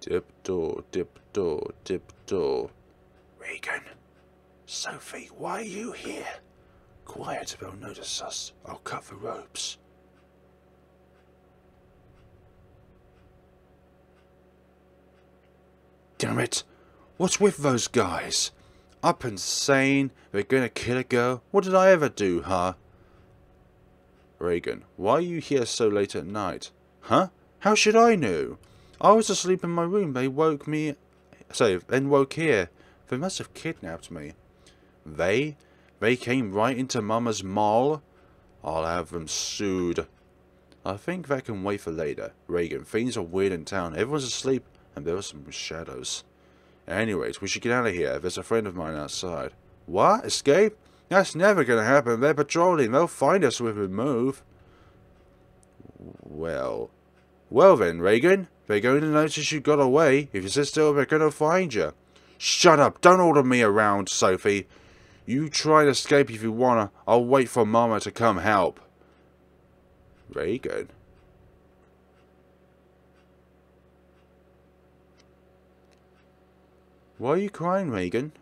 Dip door, dip door, dip door. Reagan. Sophie, why are you here? Quiet, they'll notice us. I'll cut the ropes. Damn it. What's with those guys? Up and saying they're gonna kill a girl? What did I ever do, huh? Reagan, why are you here so late at night? Huh? How should I know? I was asleep in my room. They woke me... then woke here. They must have kidnapped me. They came right into Mama's mall? I'll have them sued. I think that can wait for later. Reagan, things are weird in town. Everyone's asleep, and there are some shadows. Anyways, we should get out of here. There's a friend of mine outside. What? Escape? That's never gonna happen. They're patrolling. They'll find us if we move. Well then, Reagan. They're going to notice you got away. If you sit still, they're going to find you. Shut up. Don't order me around, Sophie. You try to escape if you wanna. I'll wait for Mama to come help. Reagan? Why are you crying, Reagan?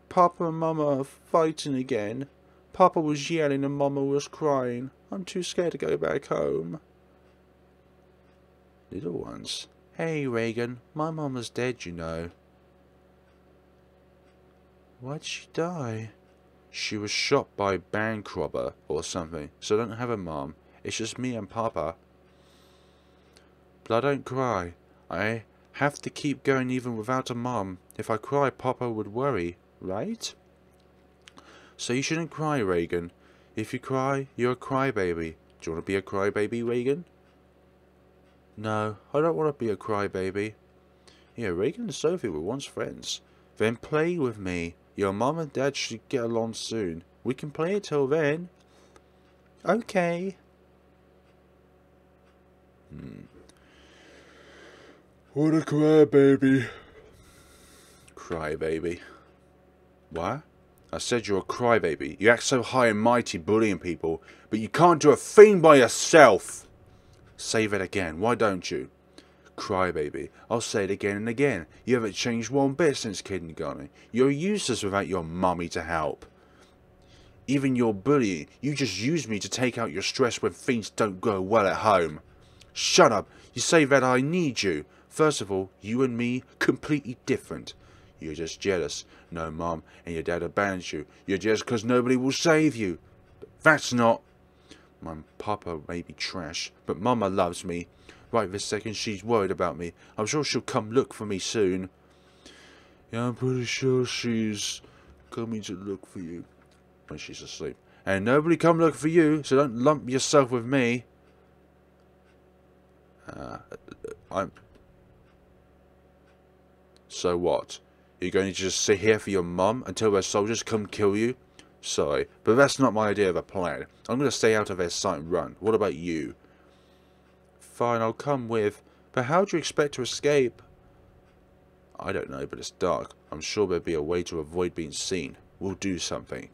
Papa and Mama are fighting again. Papa was yelling and Mama was crying. I'm too scared to go back home. Little ones. Hey, Reagan. My Mama's dead, you know. Why'd she die? She was shot by a bank robber or something, so I don't have a mom. It's just me and Papa. But I don't cry. I have to keep going even without a mom. If I cry, Papa would worry, right? So you shouldn't cry, Reagan. If you cry, you're a crybaby. Do you want to be a crybaby, Reagan? No, I don't want to be a crybaby. Yeah, Reagan and Sophie were once friends. Then play with me. Your mom and dad should get along soon. We can play it till then. Okay. What a crybaby. Crybaby. What? I said you're a crybaby. You act so high and mighty bullying people, but you can't do a thing by yourself. Say that again. Why don't you? Crybaby. I'll say it again and again. You haven't changed one bit since kindergarten. You're useless without your mummy to help. Even your bullying, you just use me to take out your stress when things don't go well at home. Shut up. You say that I need you. First of all, you and me, completely different. You're just jealous. No, Mum and your dad abandoned you. You're jealous because nobody will save you. But that's not. My Papa may be trash, but Mama loves me. Right this second, she's worried about me. I'm sure she'll come look for me soon. Yeah, I'm pretty sure she's coming to look for you when she's asleep. And nobody come look for you, so don't lump yourself with me. So what? You're going to just sit here for your mum until their soldiers come kill you? Sorry, but that's not my idea of a plan. I'm going to stay out of their sight and run. What about you? Fine, I'll come with. But how do you expect to escape? I don't know, but it's dark. I'm sure there'll be a way to avoid being seen. We'll do something.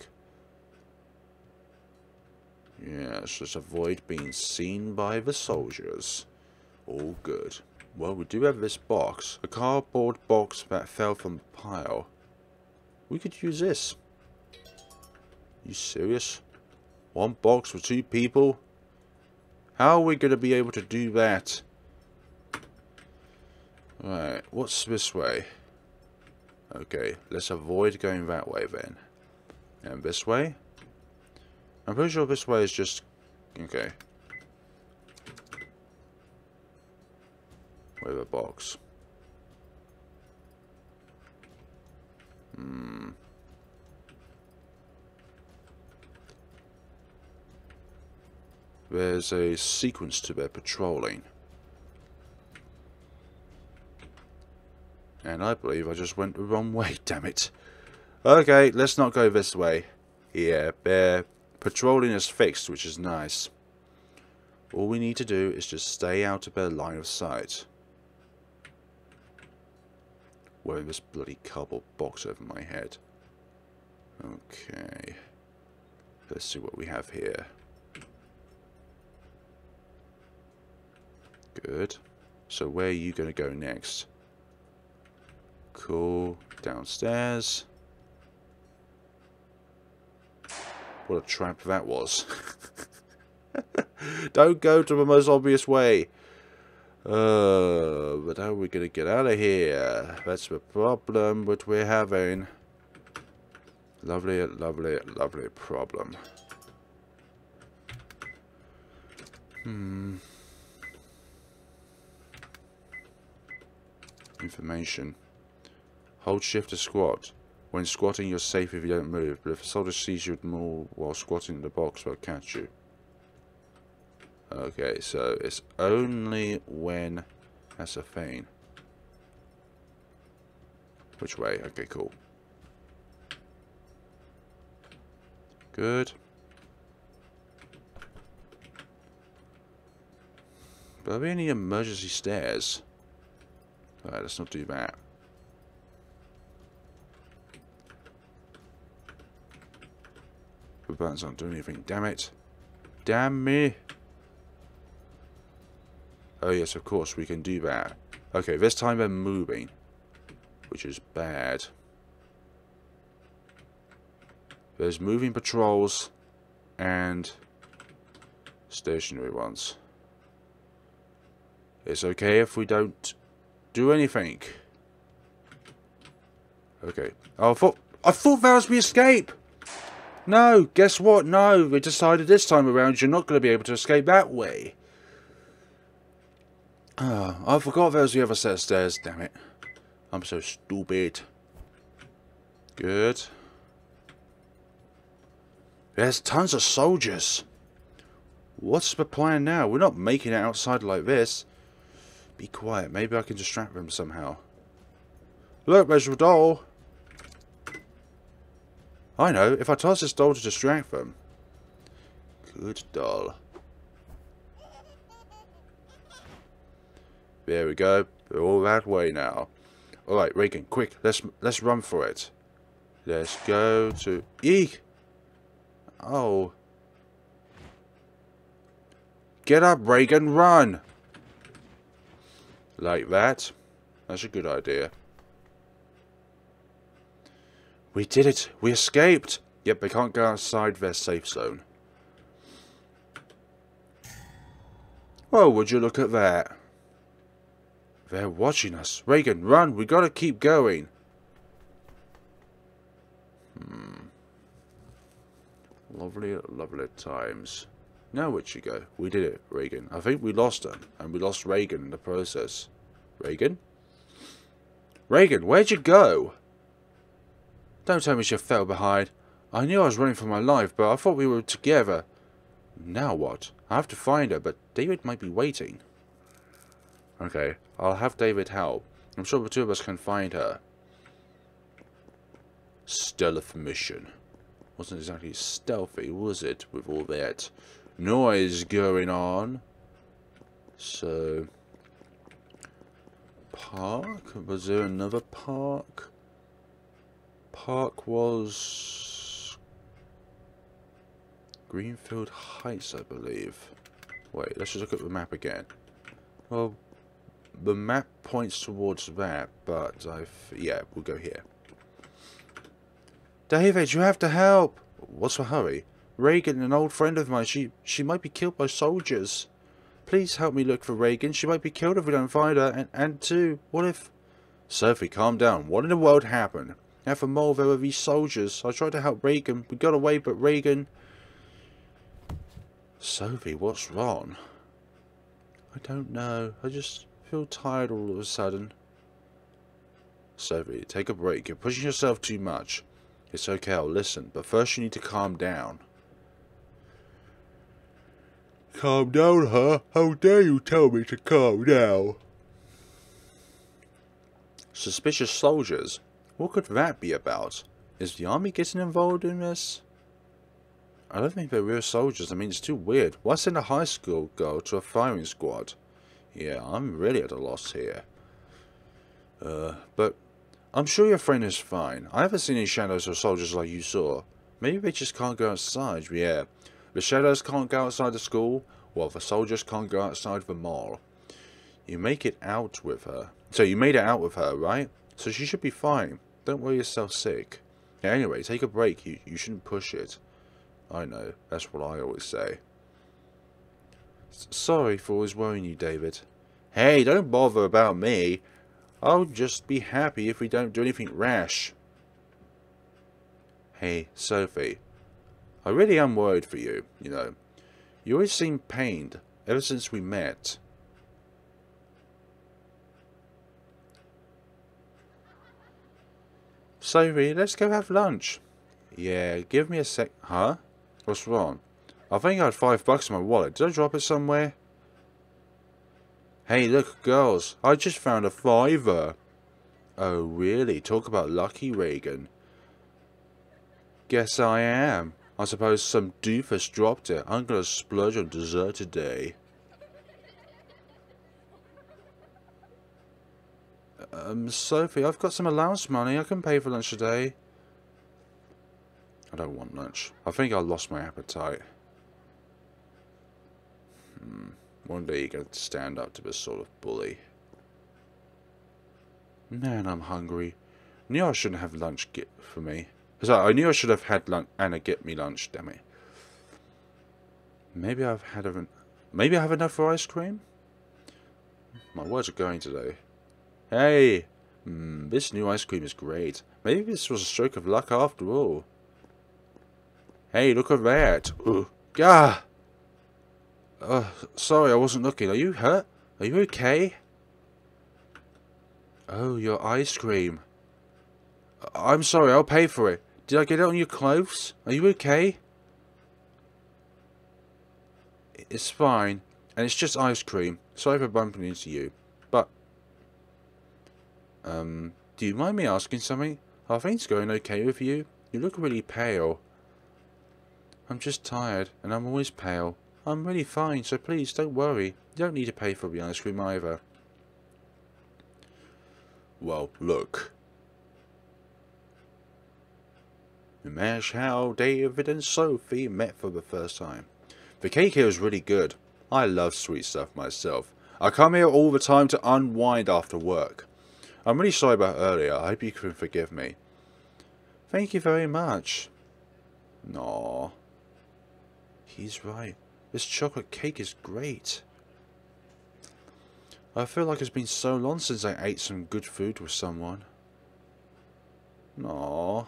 Yes, just avoid being seen by the soldiers. All good. Well, we do have this box. A cardboard box that fell from the pile. We could use this. You serious? One box for 2 people? How are we going to be able to do that? Right, what's this way? Okay, let's avoid going that way then. And this way? I'm pretty sure this way is just... Okay. With a box. There's a sequence to their patrolling. And I believe I just went the wrong way, damn it. Okay, let's not go this way. Yeah, their patrolling is fixed, which is nice. All we need to do is just stay out of their line of sight. Wearing this bloody cardboard box over my head. Okay. Let's see what we have here. Good. So where are you going to go next? Cool. Downstairs. What a trap that was. Don't go to the most obvious way. But how are we going to get out of here? That's the problem that we're having. Lovely, lovely, lovely problem. Information. Hold shift to squat. When squatting, you're safe if you don't move, but if a soldier sees you move while squatting, the box will catch you. Okay, so it's only when... That's a feign. Which way? Okay, cool. Good. But are there any emergency stairs? Alright, let's not do that. The buttons aren't doing anything. Damn it. Damn me. Oh yes, of course, we can do that. Okay, this time they're moving. Which is bad. There's moving patrols and stationary ones. It's okay if we don't do anything. Okay. Oh, I thought that was the escape! No, guess what? No, we decided this time around you're not going to be able to escape that way. I forgot there was the other set of stairs, damn it. I'm so stupid. Good. There's tons of soldiers. What's the plan now? We're not making it outside like this. Be quiet. Maybe I can distract them somehow. Look, there's a doll. I know. If I toss this doll to distract them. Good doll. There we go. They're all that way now. Alright, Reagan, quick. Let's run for it. Let's go to... Eek! Oh. Get up, Reagan, run! Like that. That's a good idea. We did it! We escaped! Yep, they can't go outside their safe zone. Oh, would you look at that? They're watching us. Reagan, run! We gotta keep going. Lovely, lovely times. Now where'd she go? We did it, Reagan. I think we lost her. And we lost Reagan in the process. Reagan? Reagan, where'd you go? Don't tell me she fell behind. I knew I was running for my life, but I thought we were together. Now what? I have to find her, but David might be waiting. Okay, I'll have David help. I'm sure the two of us can find her. Stealth mission. Wasn't exactly stealthy, was it? With all that noise going on. So... Park? Was there another park? Park was... Greenfield Heights, I believe. Wait, let's just look at the map again. Well, the map points towards that, but yeah, we'll go here. David, you have to help! What's the hurry? Reagan, an old friend of mine, she might be killed by soldiers. Please help me look for Reagan. She might be killed if we don't find her. And too, what if... Sophie, calm down. What in the world happened? At the mall, there were these soldiers. I tried to help Reagan. We got away, but Reagan... Sophie, what's wrong? I don't know. I just feel tired all of a sudden. Sophie, take a break. You're pushing yourself too much. It's okay, I'll listen. But first you need to calm down. Calm down, huh? How dare you tell me to calm down? Suspicious soldiers? What could that be about? Is the army getting involved in this? I don't think they're real soldiers. I mean, it's too weird. Why send a high school girl to a firing squad? Yeah, I'm really at a loss here. But I'm sure your friend is fine. I haven't seen any shadows or soldiers like you saw. Maybe they just can't go outside. Yeah, the shadows can't go outside the school, while the soldiers can't go outside the mall. You make it out with her. So you made it out with her, right? So she should be fine. Don't worry yourself sick. Yeah, anyway, take a break. You shouldn't push it. I know. That's what I always say. Sorry for always worrying you, David. Hey, don't bother about me. I'll just be happy if we don't do anything rash. Hey, Sophie. I really am worried for you, you know. You always seem pained ever since we met. Sophie, let's go have lunch. Yeah, give me a sec. Huh? What's wrong? I think I had $5 in my wallet. Did I drop it somewhere? Hey, look, girls. I just found a $5. Oh, really? Talk about lucky, Reagan. Guess I am. I suppose some doofus dropped it. I'm gonna splurge on dessert today. Sophie, I've got some allowance money. I can pay for lunch today. I don't want lunch. I think I lost my appetite. One day you're going to stand up to this sort of bully. Man, I'm hungry. Knew I shouldn't have lunch for me. Sorry, I knew I should have had Anna get me lunch, damn it. Maybe I have enough for ice cream? My words are going today. Hey! This new ice cream is great. Maybe this was a stroke of luck after all. Hey, look at that! Gah! Sorry, I wasn't looking. Are you hurt? Are you okay? Oh, your ice cream. I'm sorry, I'll pay for it. Did I get it on your clothes? Are you okay? It's fine. And it's just ice cream. Sorry for bumping into you. But, do you mind me asking something? Are things going okay with you? You look really pale. I'm just tired, and I'm always pale. I'm really fine, so please don't worry. You don't need to pay for the ice cream either. Well, look. Imagine how David and Sophie met for the first time. The cake here is really good. I love sweet stuff myself. I come here all the time to unwind after work. I'm really sorry about earlier. I hope you can forgive me. Thank you very much. Aww. He's right. This chocolate cake is great. I feel like it's been so long since I ate some good food with someone. Aww.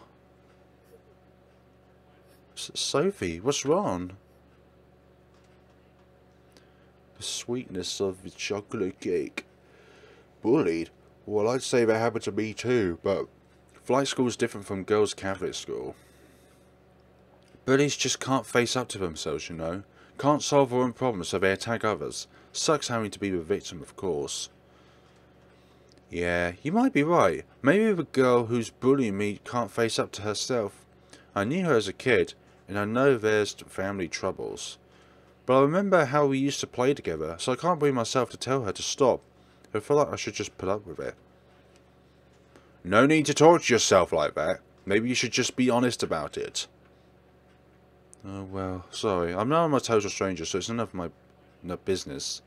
Sophie, what's wrong? The sweetness of the chocolate cake. Bullied? Well, I'd say that happened to me too, but flight school is different from girls' Catholic school. Bullies just can't face up to themselves, you know. Can't solve their own problems, so they attack others. Sucks having to be the victim, of course. Yeah, you might be right. Maybe the girl who's bullying me can't face up to herself. I knew her as a kid, and I know there's family troubles. But I remember how we used to play together, so I can't bring myself to tell her to stop. I feel like I should just put up with it. No need to torture yourself like that. Maybe you should just be honest about it. Oh well, sorry. I'm a total stranger, so it's none of my business.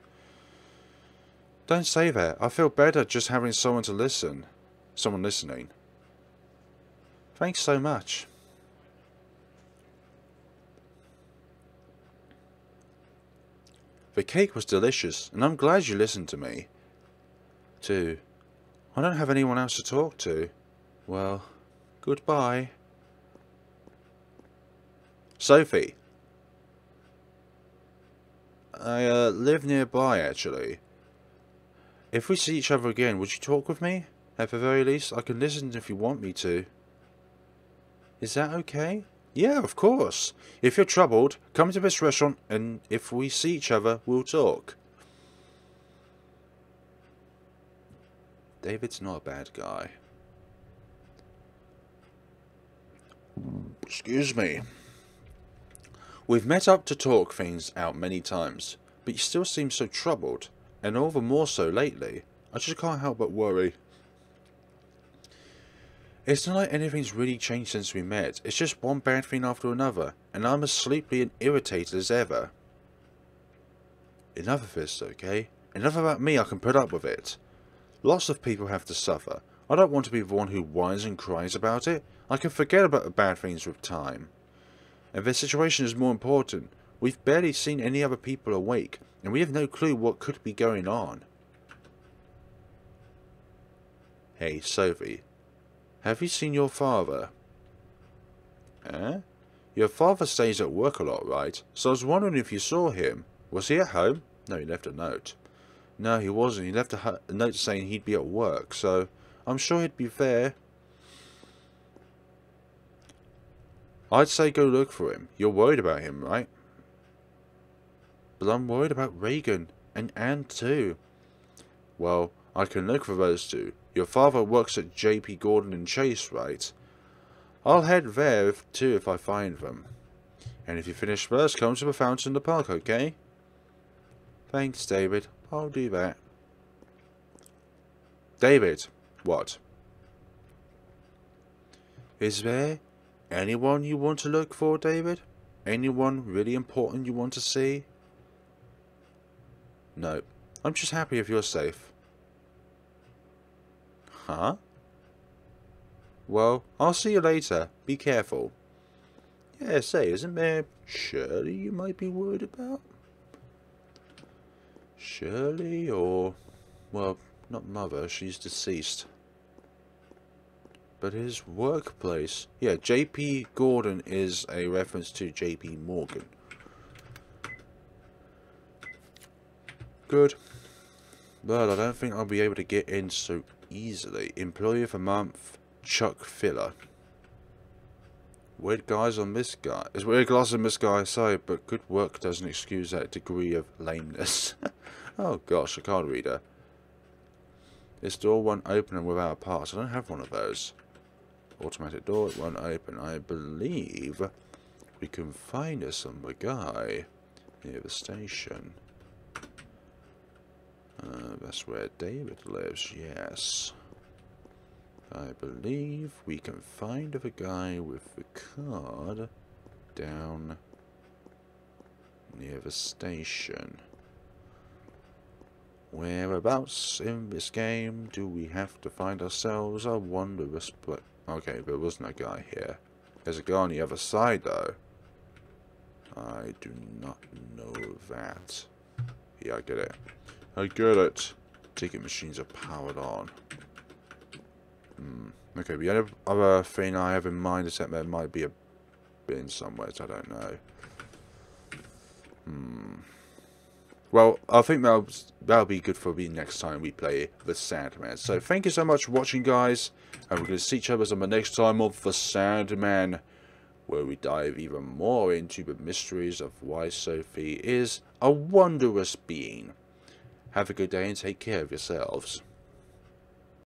Don't say that. I feel better just having someone to listen. Someone listening. Thanks so much. The cake was delicious, and I'm glad you listened to me. Too. I don't have anyone else to talk to. Well, goodbye. Sophie. I live nearby, actually. If we see each other again, would you talk with me? At the very least, I can listen if you want me to. Is that okay? Yeah, of course. If you're troubled, come to this restaurant, and if we see each other, we'll talk. David's not a bad guy. Excuse me. We've met up to talk things out many times, but you still seem so troubled, and all the more so lately. I just can't help but worry. It's not like anything's really changed since we met. It's just one bad thing after another, and I'm as sleepy and irritated as ever. Enough of this, okay? Enough about me, I can put up with it. Lots of people have to suffer. I don't want to be the one who whines and cries about it. I can forget about the bad things with time. And this situation is more important. We've barely seen any other people awake, and we have no clue what could be going on. Hey, Sophie. Have you seen your father? Eh? Your father stays at work a lot, right? So I was wondering if you saw him. Was he at home? No, he left a note. No, he wasn't. He left a note saying he'd be at work, so I'm sure he'd be there. I'd say go look for him. You're worried about him, right? But I'm worried about Reagan and Anne too. Well, I can look for those two. Your father works at J.P. Gordon and Chase, right? I'll head there too if I find them. And if you finish first, come to the fountain in the park, okay? Thanks, David. I'll do that. David, what? Is there Anyone you want to look for, David? Anyone really important you want to see? No. I'm just happy if you're safe. Huh? Well, I'll see you later. Be careful. Yeah, say, isn't there Shirley you might be worried about? Shirley or... well, not Mother, she's deceased. But his workplace... yeah, J.P. Gordon is a reference to J.P. Morgan. Good. But I don't think I'll be able to get in so easily. Employee of the month, Chuck Filler. Weird guys on this guy. It's weird glass on this guy, sorry, but good work doesn't excuse that degree of lameness. Oh gosh, I can't read her. This door won't open without parts. I don't have one of those. Automatic door, it won't open. I believe we can find us some guy near the station. That's where David lives, yes. I believe we can find the guy with the card down near the station. Whereabouts in this game do we have to find ourselves a wondrous place? Okay, there was no guy here. There's a guy on the other side though. I do not know that. Yeah, I get it. I get it. Ticket machines are powered on. Okay, the other thing I have in mind is that there might be a bin somewhere, so I don't know. Well, I think that'll be good for the next time we play the Sandman. So thank you so much for watching, guys. And we're going to see each other on the next time of the Sandman, where we dive even more into the mysteries of why Sophie is a wondrous being. Have a good day and take care of yourselves.